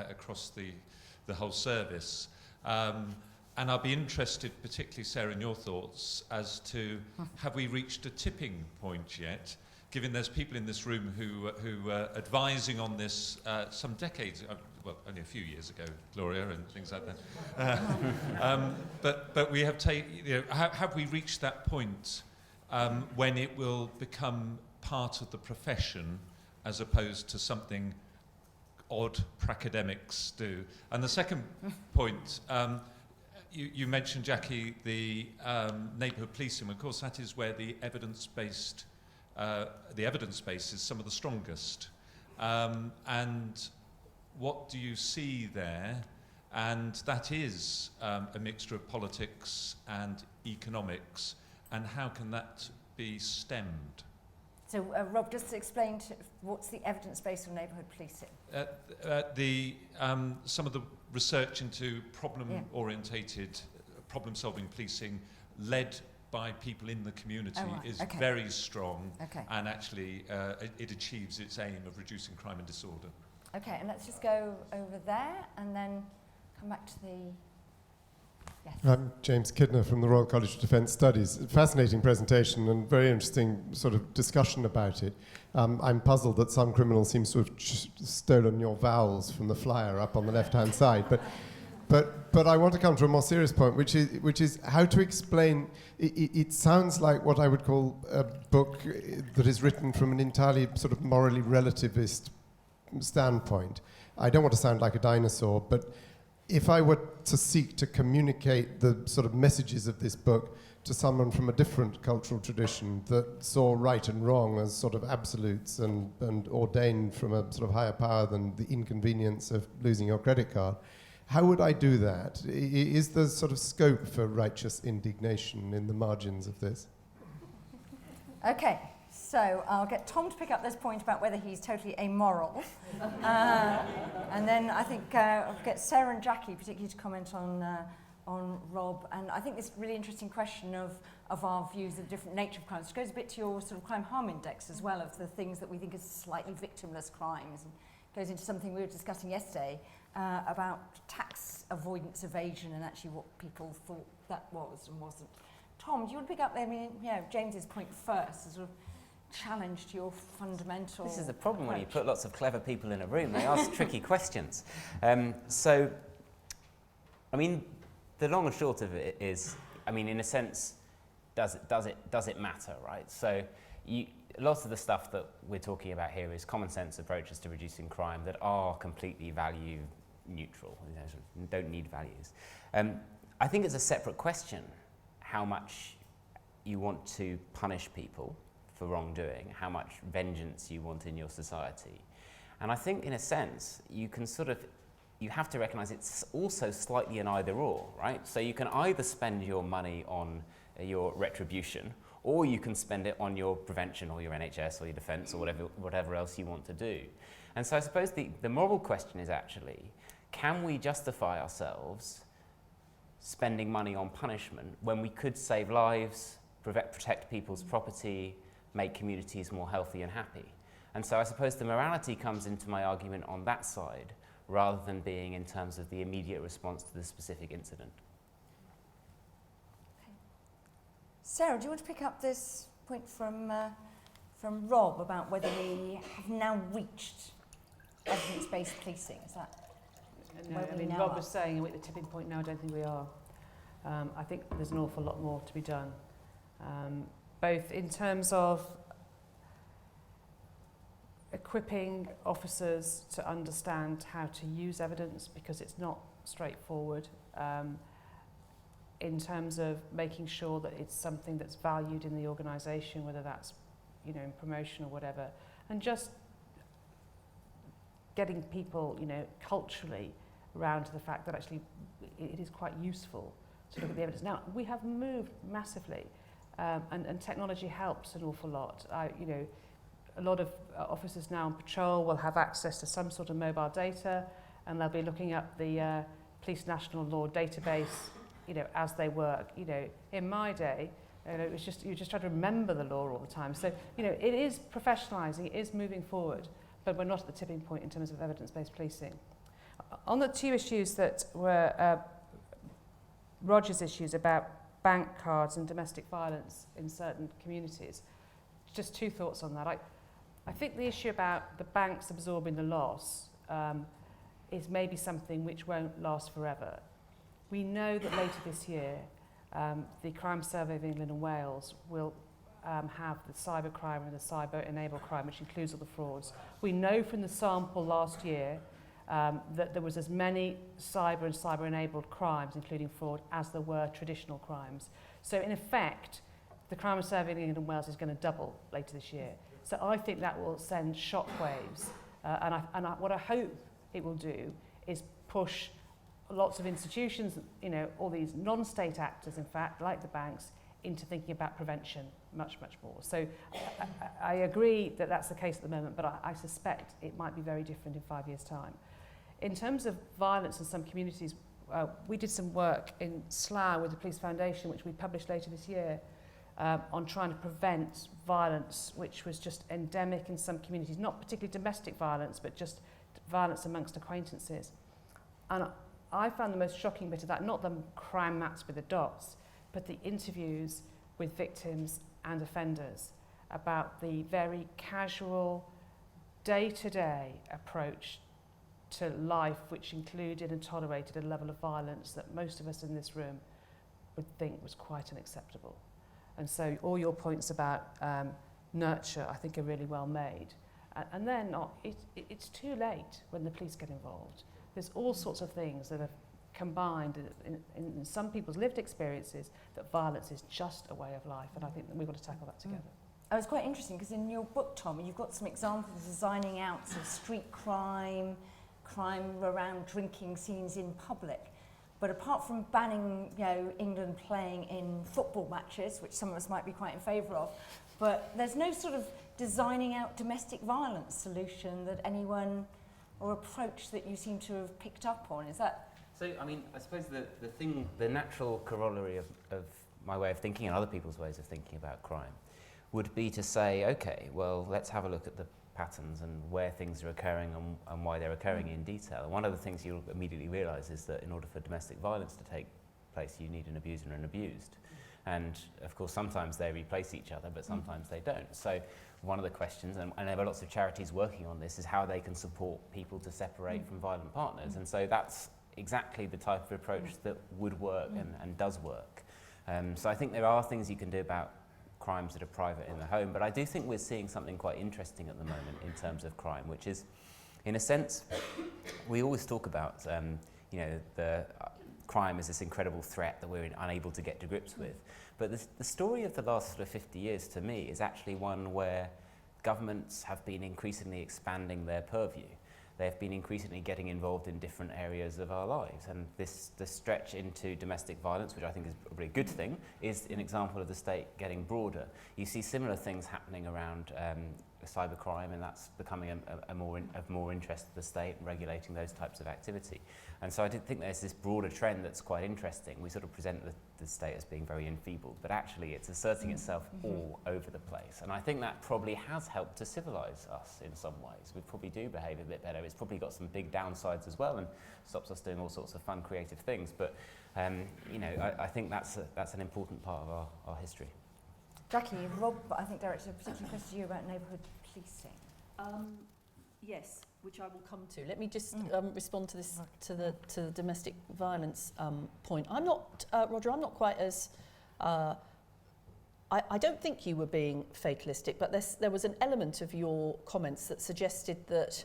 across the whole service. And I'll be interested, particularly, Sarah, in your thoughts as to have we reached a tipping point yet given there's people in this room who were advising on this some decades, well, only a few years ago, Gloria, and things like that. But we have have we reached that point when it will become part of the profession as opposed to something odd academics do? And the second point, you mentioned, Jacqui, the neighbourhood policing. Of course, that is where the evidence-based base is some of the strongest. And what do you see there? And that is a mixture of politics and economics. And how can that be stemmed? So, Rob, just to explain what's the evidence-based on neighbourhood policing? Some of the research into problem-orientated, problem-solving policing led by people in the community is very strong, and actually it achieves its aim of reducing crime and disorder. Okay, and let's just go over there and then come back to the... Yes. I'm James Kidner from the Royal College of Defence Studies. Fascinating presentation and very interesting sort of discussion about it. I'm puzzled that some criminal seems to have stolen your vowels from the flyer up on the left-hand side. But I want to come to a more serious point, which is how to explain. It sounds like what I would call a book that is written from an entirely sort of morally relativist standpoint. I don't want to sound like a dinosaur, but if I were to seek to communicate the sort of messages of this book to someone from a different cultural tradition that saw right and wrong as sort of absolutes and ordained from a sort of higher power than the inconvenience of losing your credit card, how would I do that? Is there sort of scope for righteous indignation in the margins of this? Okay, so I'll get Tom to pick up this point about whether he's totally amoral. And then I think I'll get Sarah and Jacqui particularly to comment on Rob. And I think this really interesting question of our views of the different nature of crimes, which goes a bit to your sort of crime harm index as well, of the things that we think are slightly victimless crimes. And goes into something we were discussing yesterday about tax avoidance, evasion, and actually what people thought that was and wasn't. Tom, do you want to pick up there? I mean, James's point first, as sort of challenge to your fundamental. This is the problem approach. when you put lots of clever people in a room. They ask tricky questions. So, I mean, the long and short of it is, I mean, in a sense, does it matter, right? So, lots of the stuff that we're talking about here is common sense approaches to reducing crime that are completely value neutral, sort of don't need values. I think it's a separate question how much you want to punish people for wrongdoing, how much vengeance you want in your society. And I think in a sense, you have to recognise it's also slightly an either or, right? So you can either spend your money on your retribution, or you can spend it on your prevention or your NHS or your defence or whatever else you want to do. And so I suppose the moral question is actually, can we justify ourselves spending money on punishment when we could save lives, protect people's property, make communities more healthy and happy? And so I suppose the morality comes into my argument on that side rather than being in terms of the immediate response to the specific incident. Sarah, do you want to pick up this point from Rob about whether we have now reached evidence-based policing? Is that where we now Rob are? was saying we're at the tipping point now. I don't think we are. I think there's an awful lot more to be done, both in terms of equipping officers to understand how to use evidence, because it's not straightforward. In terms of making sure that it's something that's valued in the organisation, whether that's, in promotion or whatever, and just getting people, culturally around to the fact that actually it is quite useful to look at the evidence. Now, we have moved massively, and technology helps an awful lot. A lot of officers now on patrol will have access to some sort of mobile data, and they'll be looking up the Police National Law database, as they work. In my day, it was you just try to remember the law all the time. So, it is professionalising, it is moving forward, but we're not at the tipping point in terms of evidence-based policing. On the two issues that were Roger's issues about bank cards and domestic violence in certain communities, just two thoughts on that. I think the issue about the banks absorbing the loss is maybe something which won't last forever. We know that later this year, the Crime Survey of England and Wales will have the cybercrime and the cyber-enabled crime, which includes all the frauds. We know from the sample last year that there was as many cyber and cyber-enabled crimes, including fraud, as there were traditional crimes. So in effect, the Crime Survey of England and Wales is going to double later this year. So I think that will send shockwaves. What I hope it will do is push lots of institutions, you know, all these non-state actors, in fact, like the banks, into thinking about prevention much, much more. So I agree that that's the case at the moment, but I suspect it might be very different in 5 years' time. In terms of violence in some communities, we did some work in Slough with the Police Foundation, which we published later this year, on trying to prevent violence, which was just endemic in some communities, not particularly domestic violence, but just violence amongst acquaintances. And I found the most shocking bit of that, not the crime maps with the dots, but the interviews with victims and offenders about the very casual, day-to-day approach to life, which included and tolerated a level of violence that most of us in this room would think was quite unacceptable. And so all your points about nurture, I think, are really well made. And they're not, it's too late when the police get involved. There's all sorts of things that are combined in some people's lived experiences that violence is just a way of life, and I think that we've got to tackle that together. It was quite interesting because in your book, Tom, you've got some examples of designing out sort of street crime, crime around drinking scenes in public. But apart from banning, you know, England playing in football matches, which some of us might be quite in favour of, but there's no sort of designing out domestic violence solution that anyone or approach that you seem to have picked up on. Is that? So, I mean, I suppose the natural corollary of my way of thinking and other people's ways of thinking about crime would be to say, okay, well, let's have a look at the patterns and where things are occurring and why they're occurring in detail. And one of the things you'll immediately realise is that in order for domestic violence to take place, you need an abuser and an abused. And of course, sometimes they replace each other, but sometimes they don't. So one of the questions, and there are lots of charities working on this, is how they can support people to separate from violent partners. And so that's exactly the type of approach that would work and does work. So I think there are things you can do about crimes that are private in the home, but I do think we're seeing something quite interesting at the moment in terms of crime, which is, in a sense, we always talk about, you know, the crime is this incredible threat that we're unable to get to grips with. But the story of the last sort of 50 years to me is actually one where governments have been increasingly expanding their purview. They've been increasingly getting involved in different areas of our lives. And the stretch into domestic violence, which I think is probably a good thing, is an example of the state getting broader. You see similar things happening around cybercrime, and that's becoming of more interest to the state and regulating those types of activity. And so I think there's this broader trend that's quite interesting. We sort of present the state as being very enfeebled, but actually it's asserting itself all over the place. And I think that probably has helped to civilise us in some ways. We probably do behave a bit better. It's probably got some big downsides as well and stops us doing all sorts of fun, creative things. But you know, I think that's an important part of our history. Jacqui, Rob, I think, directed a particular question to you about neighbourhood policing. Yes, which I will come to. Let me just respond to this, to the domestic violence point. I'm not, Roger, I'm not quite as, I don't think you were being fatalistic, but there was an element of your comments that suggested that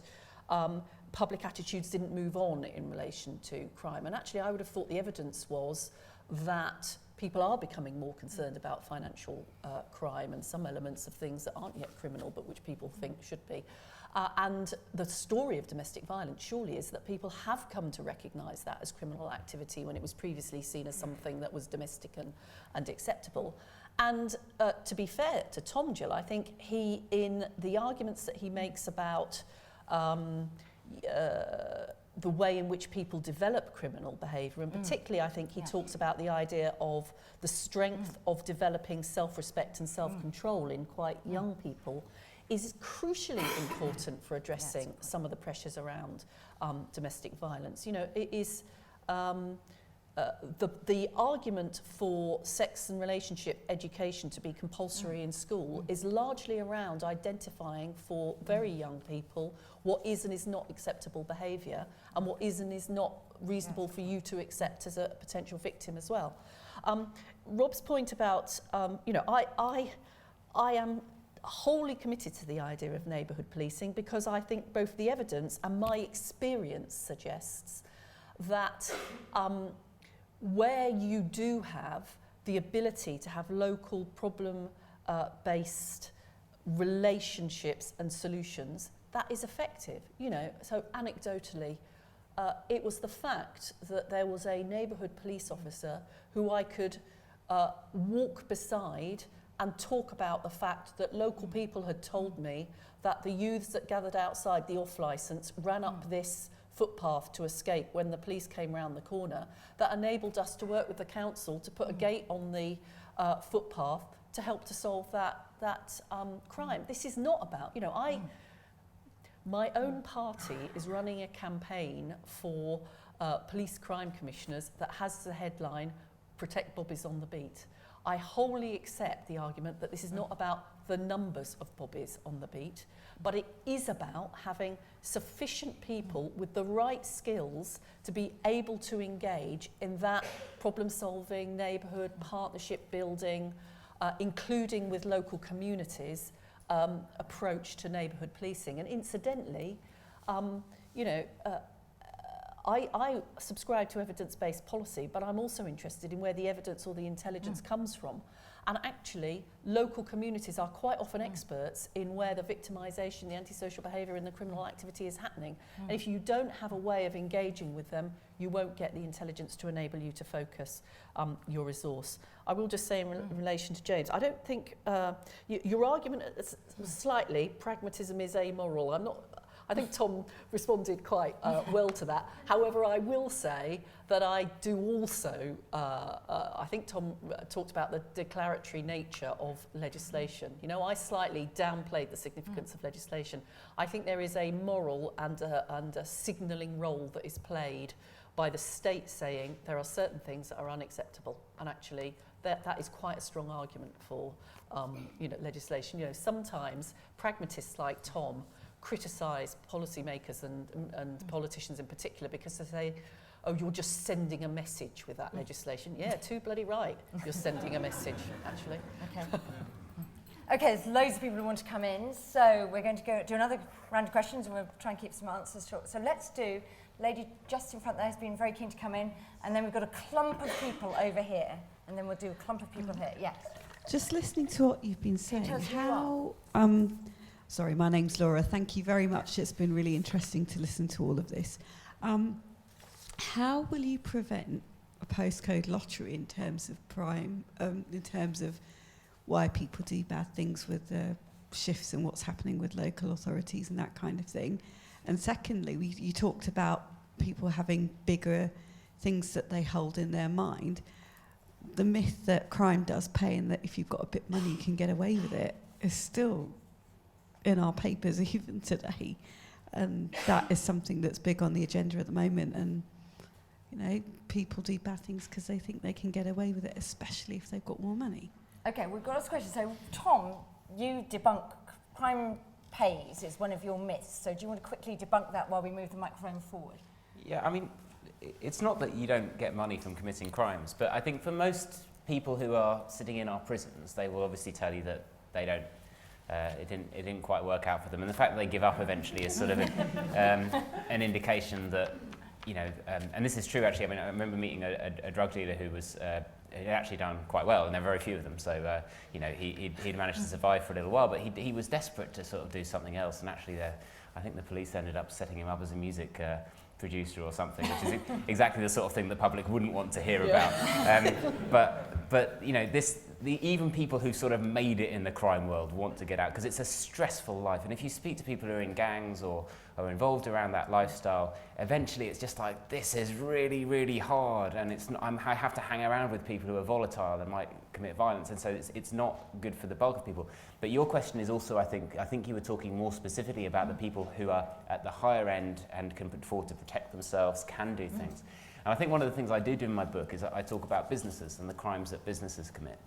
public attitudes didn't move on in relation to crime. And actually, I would have thought the evidence was that people are becoming more concerned about financial crime and some elements of things that aren't yet criminal, but which people think should be. And the story of domestic violence surely is that people have come to recognise that as criminal activity when it was previously seen as something that was domestic and acceptable. And to be fair to Tom, Jill, I think he, in the arguments that he makes about the way in which people develop criminal behaviour, and particularly I think he talks about the idea of the strength of developing self-respect and self-control in quite young people, is crucially important for addressing some of the pressures around domestic violence. You know, it is, the argument for sex and relationship education to be compulsory in school is largely around identifying for very young people what is and is not acceptable behaviour and what is and is not reasonable for you to accept as a potential victim as well. Rob's point about, I am wholly committed to the idea of neighbourhood policing because I think both the evidence and my experience suggests that where you do have the ability to have local problem-based relationships and solutions, that is effective. So anecdotally, it was the fact that there was a neighbourhood police officer who I could walk beside and talk about the fact that local people had told me that the youths that gathered outside the off-licence ran up this footpath to escape when the police came round the corner, that enabled us to work with the council to put a gate on the footpath to help to solve that crime. This is not about, my own party is running a campaign for police crime commissioners that has the headline, "Protect Bobbies on the Beat." I wholly accept the argument that this is not about the numbers of bobbies on the beat, but it is about having sufficient people with the right skills to be able to engage in that problem-solving, neighbourhood, partnership building, including with local communities, approach to neighbourhood policing. And incidentally, I subscribe to evidence-based policy, but I'm also interested in where the evidence or the intelligence comes from. And actually, local communities are quite often experts in where the victimisation, the antisocial behaviour and the criminal activity is happening. And if you don't have a way of engaging with them, you won't get the intelligence to enable you to focus your resource. I will just say in relation to James, I don't think your argument slightly, pragmatism is amoral. I think Tom responded quite well to that. However, I will say that I do also, I think Tom talked about the declaratory nature of legislation. I slightly downplayed the significance of legislation. I think there is a moral and a signalling role that is played by the state saying there are certain things that are unacceptable. And actually, that is quite a strong argument for legislation. Sometimes pragmatists like Tom criticise policymakers and politicians in particular because they say, oh, you're just sending a message with that legislation. Yeah, too bloody right. You're sending a message, actually. Okay, there's loads of people who want to come in, so we're going to do another round of questions and we'll try and keep some answers short. So let's do, lady just in front there has been very keen to come in, and then we've got a clump of people over here, and then we'll do a clump of people here. Yes? Just listening to what you've been saying, sorry, my name's Laura. Thank you very much. It's been really interesting to listen to all of this. How will you prevent a postcode lottery in terms of crime, in terms of why people do bad things with the shifts and what's happening with local authorities and that kind of thing? And secondly, you talked about people having bigger things that they hold in their mind. The myth that crime does pay and that if you've got a bit of money you can get away with it is still in our papers even today, and that is something that's big on the agenda at the moment. And people do bad things because they think they can get away with it, especially if they've got more money. Okay, we've got lots of questions. So Tom, you debunk crime pays is one of your myths, so do you want to quickly debunk that while we move the microphone forward? Yeah, I mean, it's not that you don't get money from committing crimes, but I think for most people who are sitting in our prisons, they will obviously tell you that they don't. It didn't quite work out for them, and the fact that they give up eventually is sort of an indication that, and this is true actually. I mean, I remember meeting a drug dealer who was had actually done quite well, and there are very few of them. So he'd managed to survive for a little while, but he was desperate to sort of do something else, and actually I think the police ended up setting him up as a music producer or something, which is exactly the sort of thing the public wouldn't want to hear about. But even people who sort of made it in the crime world want to get out because it's a stressful life. And if you speak to people who are in gangs or are involved around that lifestyle, eventually it's just like, this is really, really hard, and I have to hang around with people who are volatile and might commit violence, and so it's not good for the bulk of people. But your question is also, I think you were talking more specifically about the people who are at the higher end and can afford to protect themselves, can do things. And I think one of the things I do in my book is I talk about businesses and the crimes that businesses commit.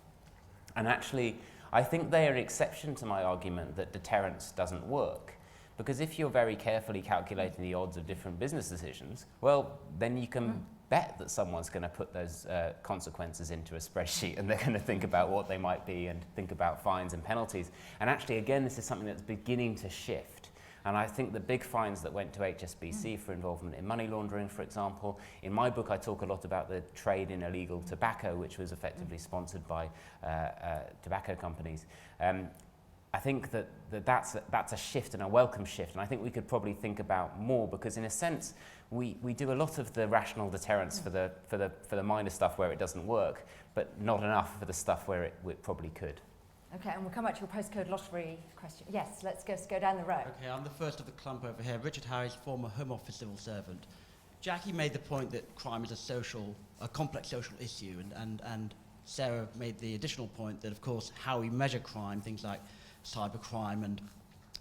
And actually, I think they are an exception to my argument that deterrence doesn't work. Because if you're very carefully calculating the odds of different business decisions, well, then you can bet that someone's going to put those consequences into a spreadsheet, and they're going to think about what they might be and think about fines and penalties. And actually, again, this is something that's beginning to shift. And I think the big fines that went to HSBC for involvement in money laundering, for example, in my book I talk a lot about the trade in illegal tobacco, which was effectively sponsored by tobacco companies. I think that's a shift, and a welcome shift, and I think we could probably think about more, because in a sense we do a lot of the rational deterrence for the minor stuff where it doesn't work, but not enough for the stuff where it probably could. Okay, and we'll come back to your postcode lottery question. Yes, let's go down the road. Okay, I'm the first of the clump over here. Richard Harris, former Home Office civil servant. Jacqui made the point that crime is a complex social issue, and Sarah made the additional point that, of course, how we measure crime, things like cybercrime and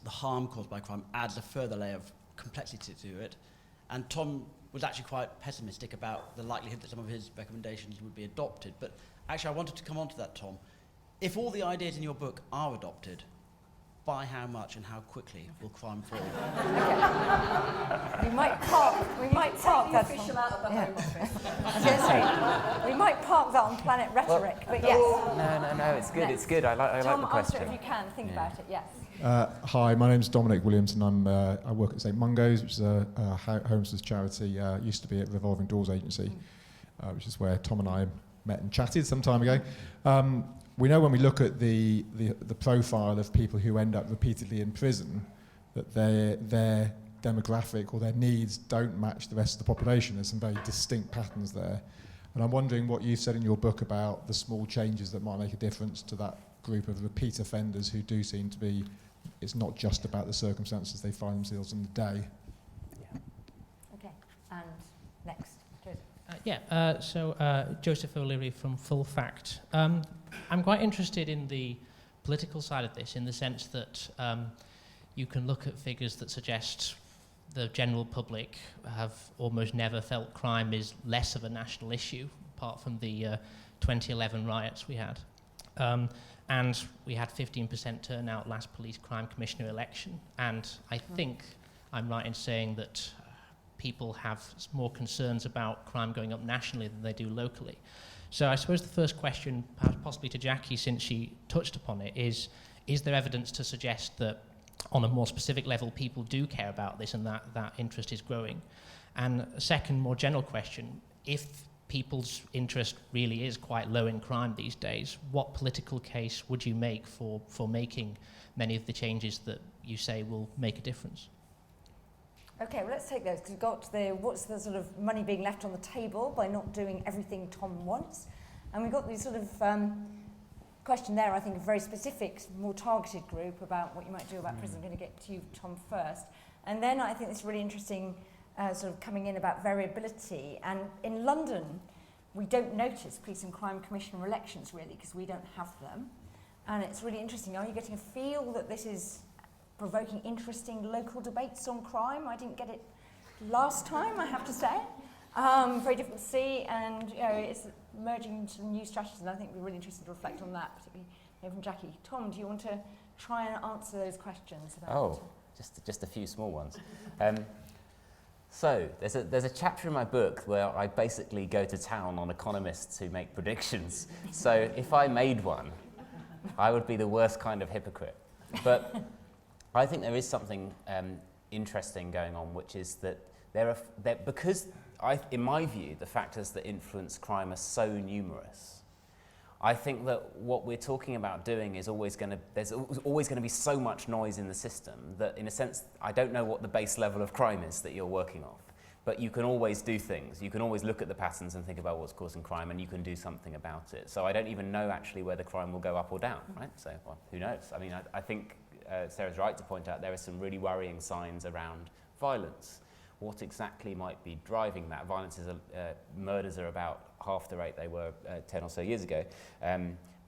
the harm caused by crime, adds a further layer of complexity to it. And Tom was actually quite pessimistic about the likelihood that some of his recommendations would be adopted. But actually, I wanted to come on to that, Tom. If all the ideas in your book are adopted, by how much and how quickly will crime fall? Okay. We might park that official out of the Home Office. I was going to say, we might park that on Planet Rhetoric, but yes. No, it's good, it's good. I like the question. Tom, answer if you can, think about it, yes. Hi, my name's Dominic Williams, and I work at St Mungo's, which is a homelessness charity. Used to be at Revolving Doors Agency, which is where Tom and I met and chatted some time ago. We know when we look at the profile of people who end up repeatedly in prison, that their demographic or their needs don't match the rest of the population. There's some very distinct patterns there. And I'm wondering what you said in your book about the small changes that might make a difference to that group of repeat offenders who do seem to be, it's not just about the circumstances they find themselves in the day. Yeah. Okay, and next, Joseph. Joseph O'Leary from Full Fact. I'm quite interested in the political side of this, in the sense that you can look at figures that suggest the general public have almost never felt crime is less of a national issue, apart from the 2011 riots we had. And we had 15% turnout last police crime commissioner election. And I think I'm right in saying that people have more concerns about crime going up nationally than they do locally. So I suppose the first question, perhaps possibly to Jacqui, since she touched upon it, is there evidence to suggest that on a more specific level people do care about this and that interest is growing? And a second, more general question, if people's interest really is quite low in crime these days, what political case would you make for making many of the changes that you say will make a difference? Okay, well, let's take those, because we've got what's the sort of money being left on the table by not doing everything Tom wants. And we've got this sort of question there, I think, a very specific, more targeted group about what you might do about prison. I'm going to get to you, Tom, first. And then I think it's really interesting sort of coming in about variability. And in London, we don't notice police and crime commissioner elections, really, because we don't have them. And it's really interesting. Are you getting a feel that this is provoking interesting local debates on crime? I didn't get it last time, I have to say. Very difficult to see, and it's merging into new strategies, and I think we're really interested to reflect on that, particularly from Jacqui. Tom, do you want to try and answer those questions? Just a few small ones. So there's a chapter in my book where I basically go to town on economists who make predictions. So if I made one, I would be the worst kind of hypocrite. But I think there is something interesting going on, which is that because in my view, the factors that influence crime are so numerous, I think that what we're talking about doing is there's always going to be so much noise in the system that, in a sense, I don't know what the base level of crime is that you're working off. But you can always do things. You can always look at the patterns and think about what's causing crime, and you can do something about it. So I don't even know actually whether crime will go up or down, right? So well, who knows? I mean, I think Sarah's right to point out there are some really worrying signs around violence. What exactly might be driving that? Murders are about half the rate they were 10 or so years ago,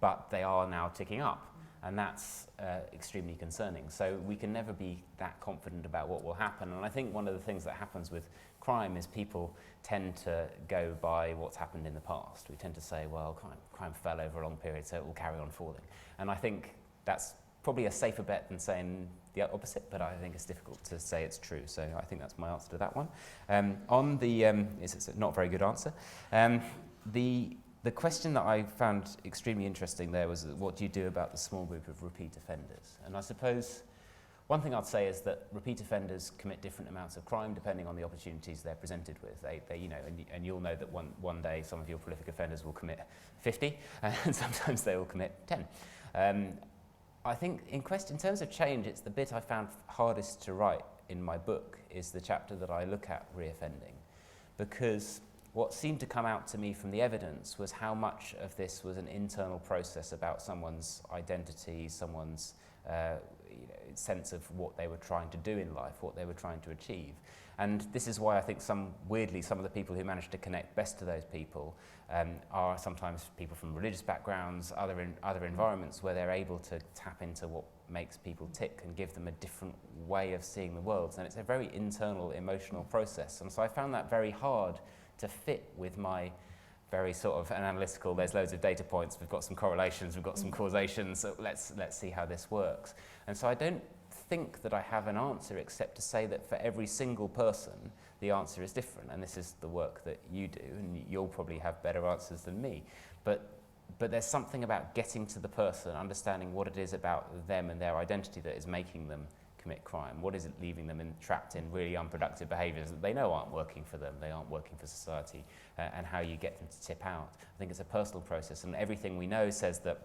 but they are now ticking up. And that's extremely concerning. So we can never be that confident about what will happen. And I think one of the things that happens with crime is people tend to go by what's happened in the past. We tend to say, well, crime fell over a long period, so it will carry on falling. And I think that's probably a safer bet than saying the opposite, but I think it's difficult to say it's true. So I think that's my answer to that one. On the, it's not a very good answer. The question that I found extremely interesting there was, what do you do about the small group of repeat offenders? And I suppose one thing I'd say is that repeat offenders commit different amounts of crime depending on the opportunities they're presented with. They you know, and you'll know that one day some of your prolific offenders will commit 50, and sometimes they will commit 10. I think in terms of change, it's the bit I found hardest to write in my book is the chapter that I look at reoffending, because what seemed to come out to me from the evidence was how much of this was an internal process about someone's identity, someone's sense of what they were trying to do in life, what they were trying to achieve. And this is why I think weirdly, some of the people who manage to connect best to those people are sometimes people from religious backgrounds, other environments where they're able to tap into what makes people tick and give them a different way of seeing the world. And it's a very internal, emotional process. And so I found that very hard to fit with my very sort of analytical, there's loads of data points, we've got some correlations, we've got some causations, so let's see how this works. And so I don't think that I have an answer except to say that for every single person, the answer is different. And this is the work that you do, and you'll probably have better answers than me. But there's something about getting to the person, understanding what it is about them and their identity that is making them commit crime. What is it leaving them trapped in really unproductive behaviours that they know aren't working for them, they aren't working for society, and how you get them to tip out. I think it's a personal process, and everything we know says that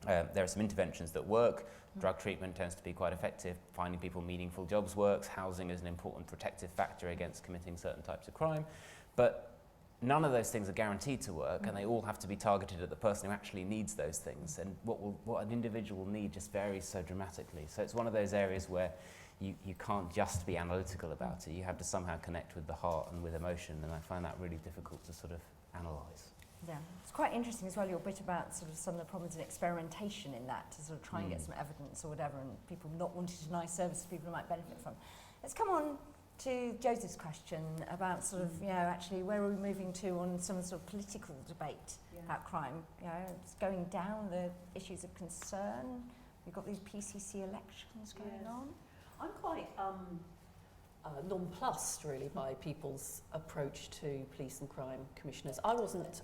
there are some interventions that work. Drug treatment tends to be quite effective. Finding people meaningful jobs works. Housing is an important protective factor against committing certain types of crime. But none of those things are guaranteed to work, and they all have to be targeted at the person who actually needs those things. And what an individual will need just varies so dramatically. So it's one of those areas where you can't just be analytical about it. You have to somehow connect with the heart and with emotion, and I find that really difficult to sort of analyse. Yeah, it's quite interesting as well, your bit about sort of some of the problems in experimentation in that, to sort of try and get some evidence or whatever, and people not wanting to deny services people who might benefit from. Let's come on to Joseph's question about sort of, you know, actually where are we moving to on some sort of political debate about crime? You know, it's going down the issues of concern. We've got these PCC elections going on. I'm quite nonplussed, really, by people's approach to police and crime commissioners. I wasn't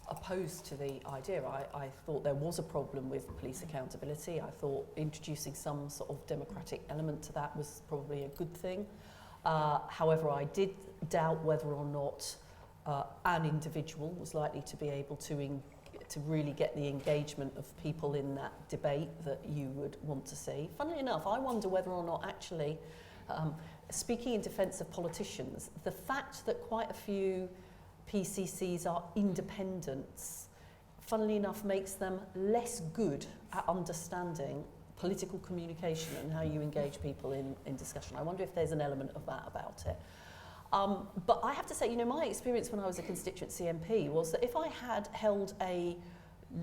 opposed to the idea. I thought there was a problem with police accountability. I thought introducing some sort of democratic element to that was probably a good thing. However, I did doubt whether or not an individual was likely to be able to really get the engagement of people in that debate that you would want to see. Funnily enough, I wonder whether or not actually, speaking in defence of politicians, the fact that quite a few PCCs are independents, funnily enough, makes them less good at understanding political communication and how you engage people in discussion. I wonder if there's an element of that about it. But I have to say, you know, my experience when I was a constituency MP was that if I had held a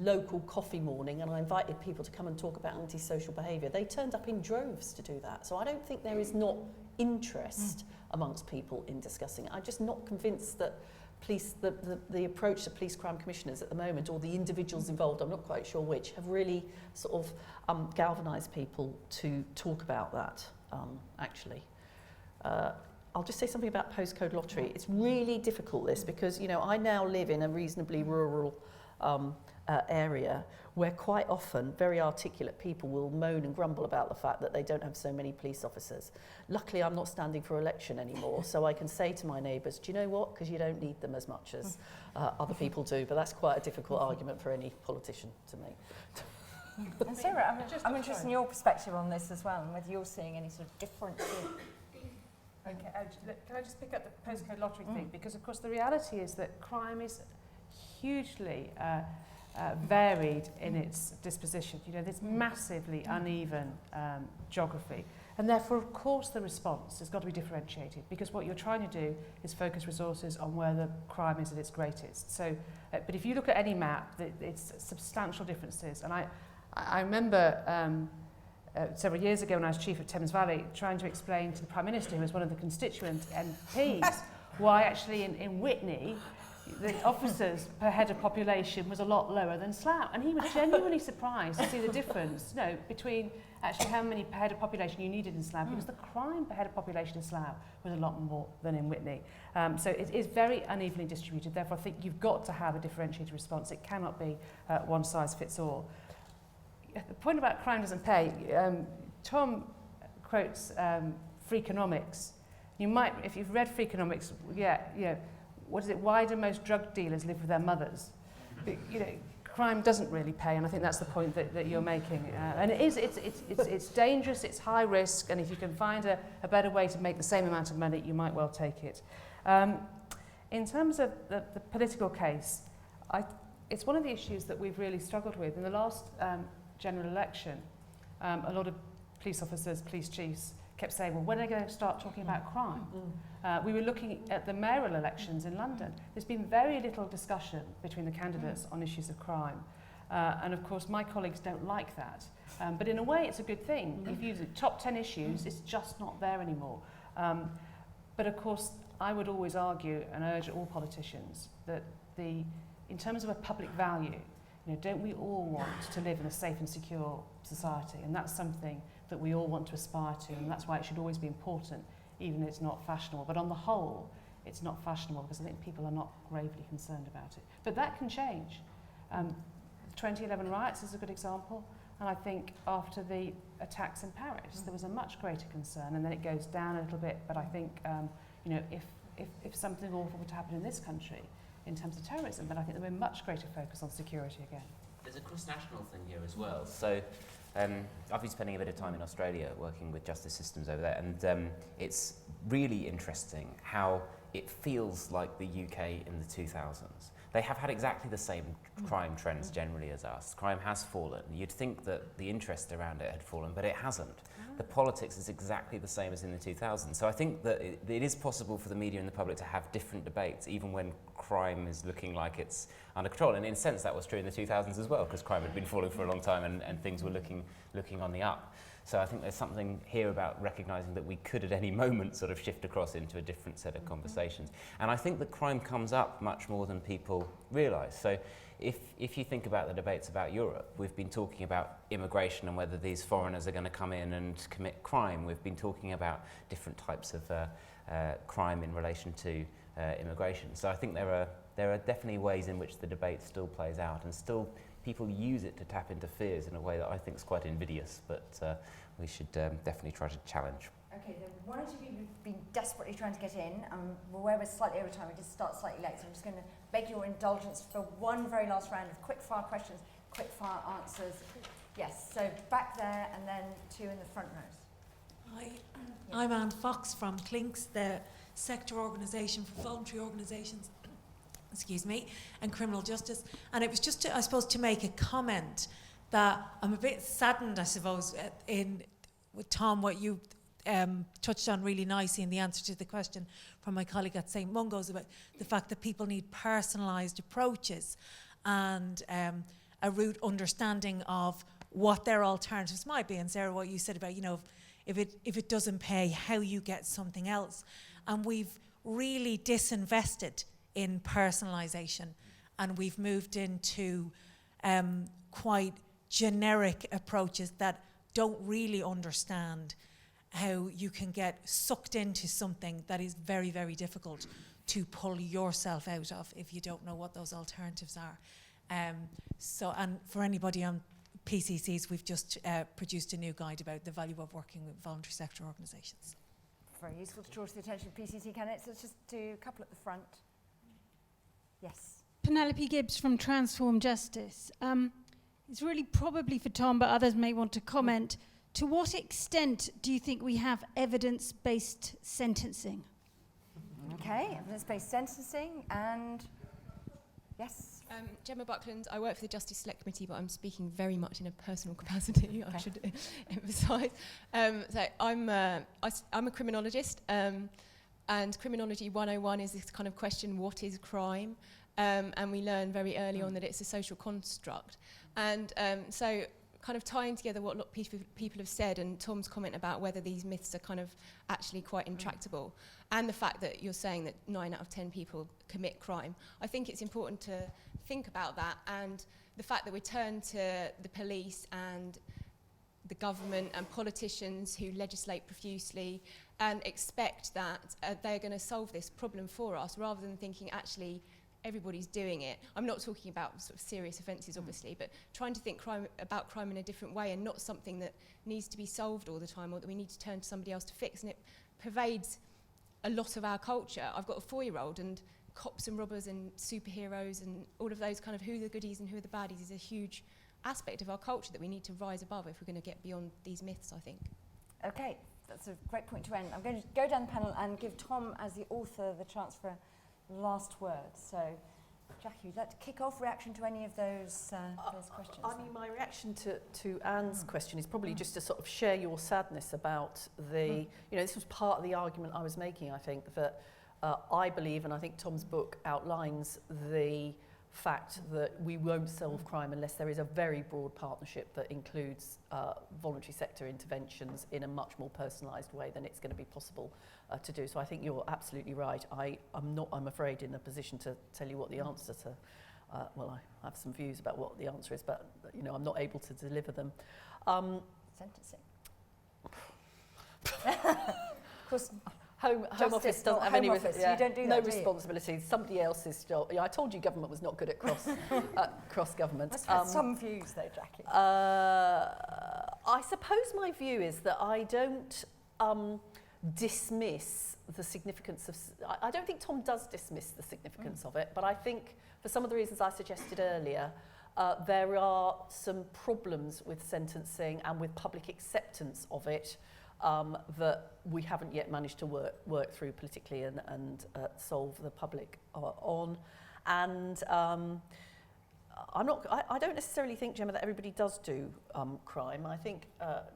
local coffee morning and I invited people to come and talk about antisocial behaviour, they turned up in droves to do that. So I don't think there is not interest amongst people in discussing it. I'm just not convinced that the approach to police crime commissioners at the moment, or the individuals involved, I'm not quite sure which, have really sort of galvanised people to talk about that, actually. I'll just say something about postcode lottery. It's really difficult, this, because, you know, I now live in a reasonably rural area where quite often very articulate people will moan and grumble about the fact that they don't have so many police officers. Luckily, I'm not standing for election anymore, so I can say to my neighbours, do you know what? Because you don't need them as much as other people do, but that's quite a difficult argument for any politician to make. And Sarah, I'm interested in your perspective on this as well, and whether you're seeing any sort of difference. Okay, can I just pick up the postcode lottery thing? Because, of course, the reality is that crime is hugely varied in its disposition. You know, there's massively uneven geography. And therefore, of course, the response has got to be differentiated, because what you're trying to do is focus resources on where the crime is at its greatest. So, but if you look at any map, it's substantial differences. And I remember several years ago when I was Chief of Thames Valley trying to explain to the Prime Minister, who was one of the constituent MPs, why actually in Witney, the officers per head of population was a lot lower than Slough. And he was genuinely surprised to see the difference, between actually how many per head of population you needed in Slough, because the crime per head of population in Slough was a lot more than in Witney. So it is very unevenly distributed. Therefore, I think you've got to have a differentiated response. It cannot be one size fits all. The point about crime doesn't pay, Tom quotes Freakonomics. You might, if you've read Freakonomics, what is it? Why do most drug dealers live with their mothers? Crime doesn't really pay, and I think that's the point that you're making. And it's dangerous, it's high risk, and if you can find a better way to make the same amount of money, you might well take it. In terms of the political case, it's one of the issues that we've really struggled with. In the last general election, a lot of police officers, police chiefs, kept saying, well, when are they going to start talking about crime? We were looking at the mayoral elections in London. There's been very little discussion between the candidates on issues of crime. And of course, my colleagues don't like that. But in a way, it's a good thing. If you do top 10 issues, it's just not there anymore. But of course, I would always argue and urge all politicians that in terms of a public value, don't we all want to live in a safe and secure society? And that's something that we all want to aspire to, and that's why it should always be important, even if it's not fashionable. But on the whole, it's not fashionable, because I think people are not gravely concerned about it. But that can change. The 2011 riots is a good example, and I think after the attacks in Paris, there was a much greater concern, and then it goes down a little bit. But I think, if something awful were to happen in this country, in terms of terrorism, then I think there will be much greater focus on security again. There's a cross-national thing here as well. So I've been spending a bit of time in Australia working with justice systems over there, and it's really interesting how it feels like the UK in the 2000s. They have had exactly the same crime trends generally as us. Crime has fallen. You'd think that the interest around it had fallen, but it hasn't. The politics is exactly the same as in the 2000s. So I think that it is possible for the media and the public to have different debates, even when crime is looking like it's under control. And in a sense, that was true in the 2000s as well, because crime had been falling for a long time and things were looking on the up. So I think there's something here about recognising that we could at any moment sort of shift across into a different set of conversations. And I think that crime comes up much more than people realise. So if you think about the debates about Europe, we've been talking about immigration and whether these foreigners are going to come in and commit crime. We've been talking about different types of crime in relation to immigration. So I think there are definitely ways in which the debate still plays out, and still people use it to tap into fears in a way that I think is quite invidious, but we should definitely try to challenge. Okay, then one or two people have been desperately trying to get in. We're aware we're slightly over time, we just start slightly late, so I'm just going to beg your indulgence for one very last round of quick-fire questions, quick-fire answers. Yes, so back there and then two in the front rows. Hi, I'm Anne Fox from Clinks, the sector organisation for voluntary organisations, and criminal justice. And it was just, I suppose, to make a comment that I'm a bit saddened, I suppose, with Tom, what you touched on really nicely in the answer to the question from my colleague at St Mungo's about the fact that people need personalised approaches and a root understanding of what their alternatives might be. And Sarah, what you said about, if it doesn't pay, how you get something else. And we've really disinvested in personalisation, and we've moved into quite generic approaches that don't really understand how you can get sucked into something that is very, very difficult to pull yourself out of if you don't know what those alternatives are. And for anybody on PCCs, we've just produced a new guide about the value of working with voluntary sector organisations. Very useful to draw to the attention of PCC candidates. Let's just do a couple at the front. Yes. Penelope Gibbs from Transform Justice. It's really probably for Tom, but others may want to comment. To what extent do you think we have evidence-based sentencing? Okay, evidence-based sentencing, and yes. Gemma Buckland. I work for the Justice Select Committee, but I'm speaking very much in a personal capacity, I should emphasise. So I'm a criminologist, and Criminology 101 is this kind of question, what is crime? And we learn very early on that it's a social construct. And so kind of tying together what a lot of people have said and Tom's comment about whether these myths are kind of actually quite intractable and the fact that you're saying that 9 out of 10 people commit crime, I think it's important to think about that and the fact that we turn to the police and the government and politicians who legislate profusely and expect that they're going to solve this problem for us rather than thinking actually everybody's doing it. I'm not talking about sort of serious offences, obviously, but trying to think about crime in a different way and not something that needs to be solved all the time or that we need to turn to somebody else to fix. And it pervades a lot of our culture. I've got a 4-year-old and cops and robbers and superheroes and all of those kind of who are the goodies and who are the baddies is a huge aspect of our culture that we need to rise above if we're going to get beyond these myths, I think. Okay, that's a great point to end. I'm going to go down the panel and give Tom, as the author, the chance for last words. So, Jacqui, would you like to kick off reaction to any of those questions? I mean, my reaction to Anne's question is probably just to sort of share your sadness about the, you know, this was part of the argument I was making, I think, that I believe, and I think Tom's book outlines the fact that we won't solve crime unless there is a very broad partnership that includes voluntary sector interventions in a much more personalised way than it's going to be possible to do. So I think you're absolutely right. I'm afraid, in a position to tell you what the answer to, well, I have some views about what the answer is, but you know, I'm not able to deliver them. Sentencing. Of course. Home Office doesn't have any you don't do no that, responsibility. Somebody else's job. Yeah, I told you government was not good at cross government. Must have some views though, Jacqui. I suppose my view is that I don't dismiss the significance of. I don't think Tom does dismiss the significance of it, but I think for some of the reasons I suggested earlier, there are some problems with sentencing and with public acceptance of it. That we haven't yet managed to work through politically and solve the public on. And I don't necessarily think, Gemma, that everybody does do crime. I think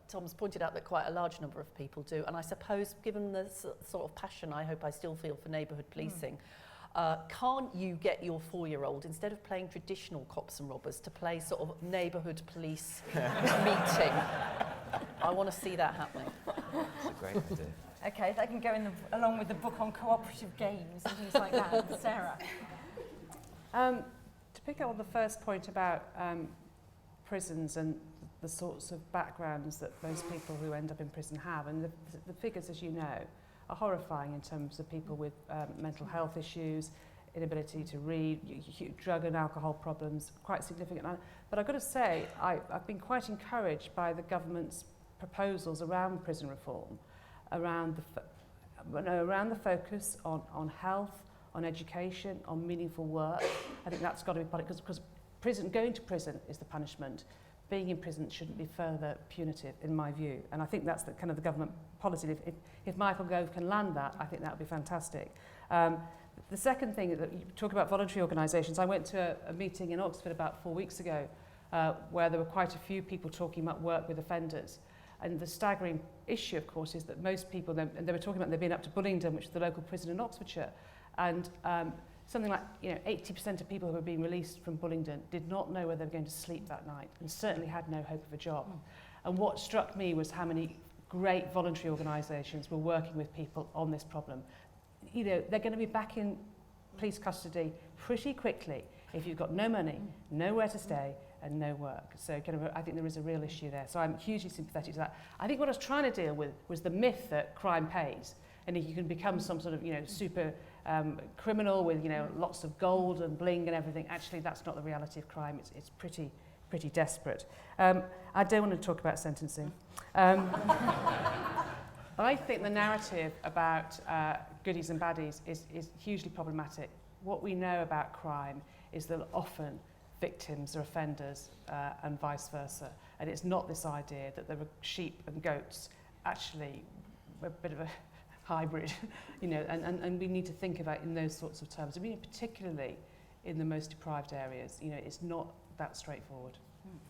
Tom's pointed out that quite a large number of people do. And I suppose, given the sort of passion I hope I still feel for neighbourhood policing, can't you get your 4-year-old, instead of playing traditional cops and robbers, to play sort of neighbourhood police meeting? I want to see that happening. That's a great idea. Okay, that can go in along with the book on cooperative games and things like that. Sarah. To pick up on the first point about prisons and the sorts of backgrounds that most people who end up in prison have, and the figures, as you know, are horrifying in terms of people with mental health issues, inability to read, drug and alcohol problems, quite significant. But I've got to say, I've been quite encouraged by the government's proposals around prison reform, around the focus on health, on education, on meaningful work. I think that's got to be part of it, because going to prison is the punishment. Being in prison shouldn't be further punitive, in my view. And I think that's the kind of the government policy. If Michael Gove can land that, I think that would be fantastic. The second thing, that you talk about voluntary organisations, I went to a meeting in Oxford about 4 weeks ago where there were quite a few people talking about work with offenders. And the staggering issue, of course, is that most people, and they were talking about they've been up to Bullingdon, which is the local prison in Oxfordshire, and something like 80% of people who were being released from Bullingdon did not know whether they were going to sleep that night and certainly had no hope of a job. And what struck me was how many great voluntary organisations were working with people on this problem. You know, they're going to be back in police custody pretty quickly if you've got no money, nowhere to stay, and no work. So I think there is a real issue there. So I'm hugely sympathetic to that. I think what I was trying to deal with was the myth that crime pays, and if you can become some sort of super criminal with lots of gold and bling and everything. Actually, that's not the reality of crime. It's pretty desperate. I don't want to talk about sentencing. I think the narrative about goodies and baddies is hugely problematic. What we know about crime is that often victims are offenders and vice versa. And it's not this idea that there are sheep and goats. Actually, we're a bit of a hybrid, and we need to think about it in those sorts of terms. I mean, particularly in the most deprived areas. You know, it's not that straightforward.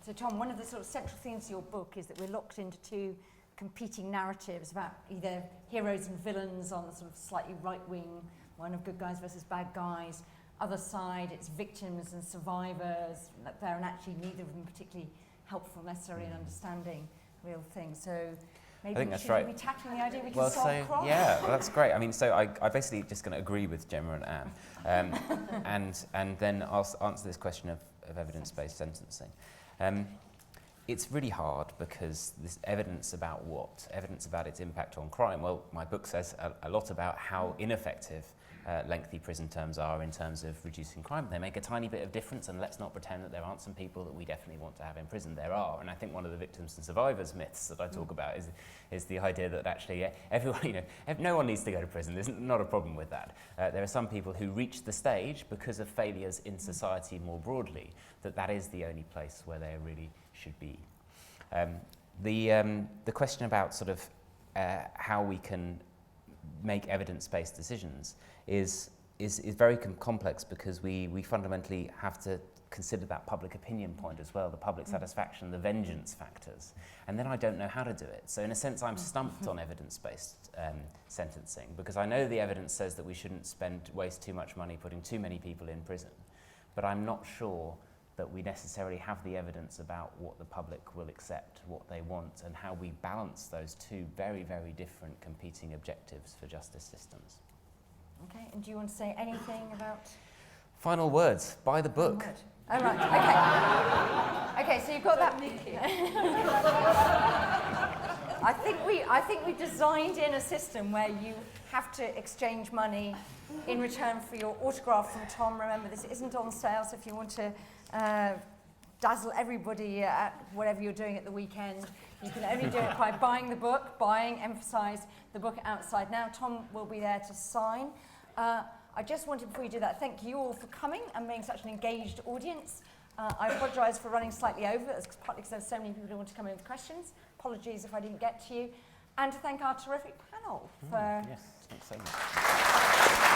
So Tom, one of the sort of central themes of your book is that we're locked into two competing narratives about either heroes and villains on the sort of slightly right-wing, one of good guys versus bad guys. Other side, it's victims and survivors there, and actually neither of them particularly helpful necessarily in understanding real things. So maybe we should be tackling the idea we can solve crime. Yeah, well, that's great. I mean, so I basically just going to agree with Gemma and Anne, and then I'll answer this question of evidence-based sentencing. It's really hard because this evidence about what? Evidence about its impact on crime. Well, my book says a lot about how ineffective lengthy prison terms are in terms of reducing crime. They make a tiny bit of difference, and let's not pretend that there aren't some people that we definitely want to have in prison. There are, and I think one of the victims and survivors myths that I talk about is the idea that actually everyone, you know, no one needs to go to prison. There's not a problem with that. There are some people who reach the stage because of failures in society more broadly, that is the only place where they really should be. The question about sort of how we can make evidence-based decisions is very complex, because we fundamentally have to consider that public opinion point as well, the public satisfaction, the vengeance factors, and then I don't know how to do it. So in a sense, I'm stumped on evidence-based sentencing, because I know the evidence says that we shouldn't waste too much money putting too many people in prison, but I'm not sure that we necessarily have the evidence about what the public will accept, what they want, and how we balance those two very, very different competing objectives for justice systems. Okay, and do you want to say anything about... Final words, buy the book. Oh, right, okay. Okay, so you've got that... I think we designed in a system where you have to exchange money in return for your autograph from Tom. Remember, this isn't on sale, so if you want to dazzle everybody at whatever you're doing at the weekend, you can only do it by buying the book, emphasise the book outside. Now Tom will be there to sign. I just wanted, before you do that, thank you all for coming and being such an engaged audience. I apologise for running slightly over. It's partly because there's so many people who want to come in with questions. Apologies if I didn't get to you. And to thank our terrific panel for... Yes, thanks so much.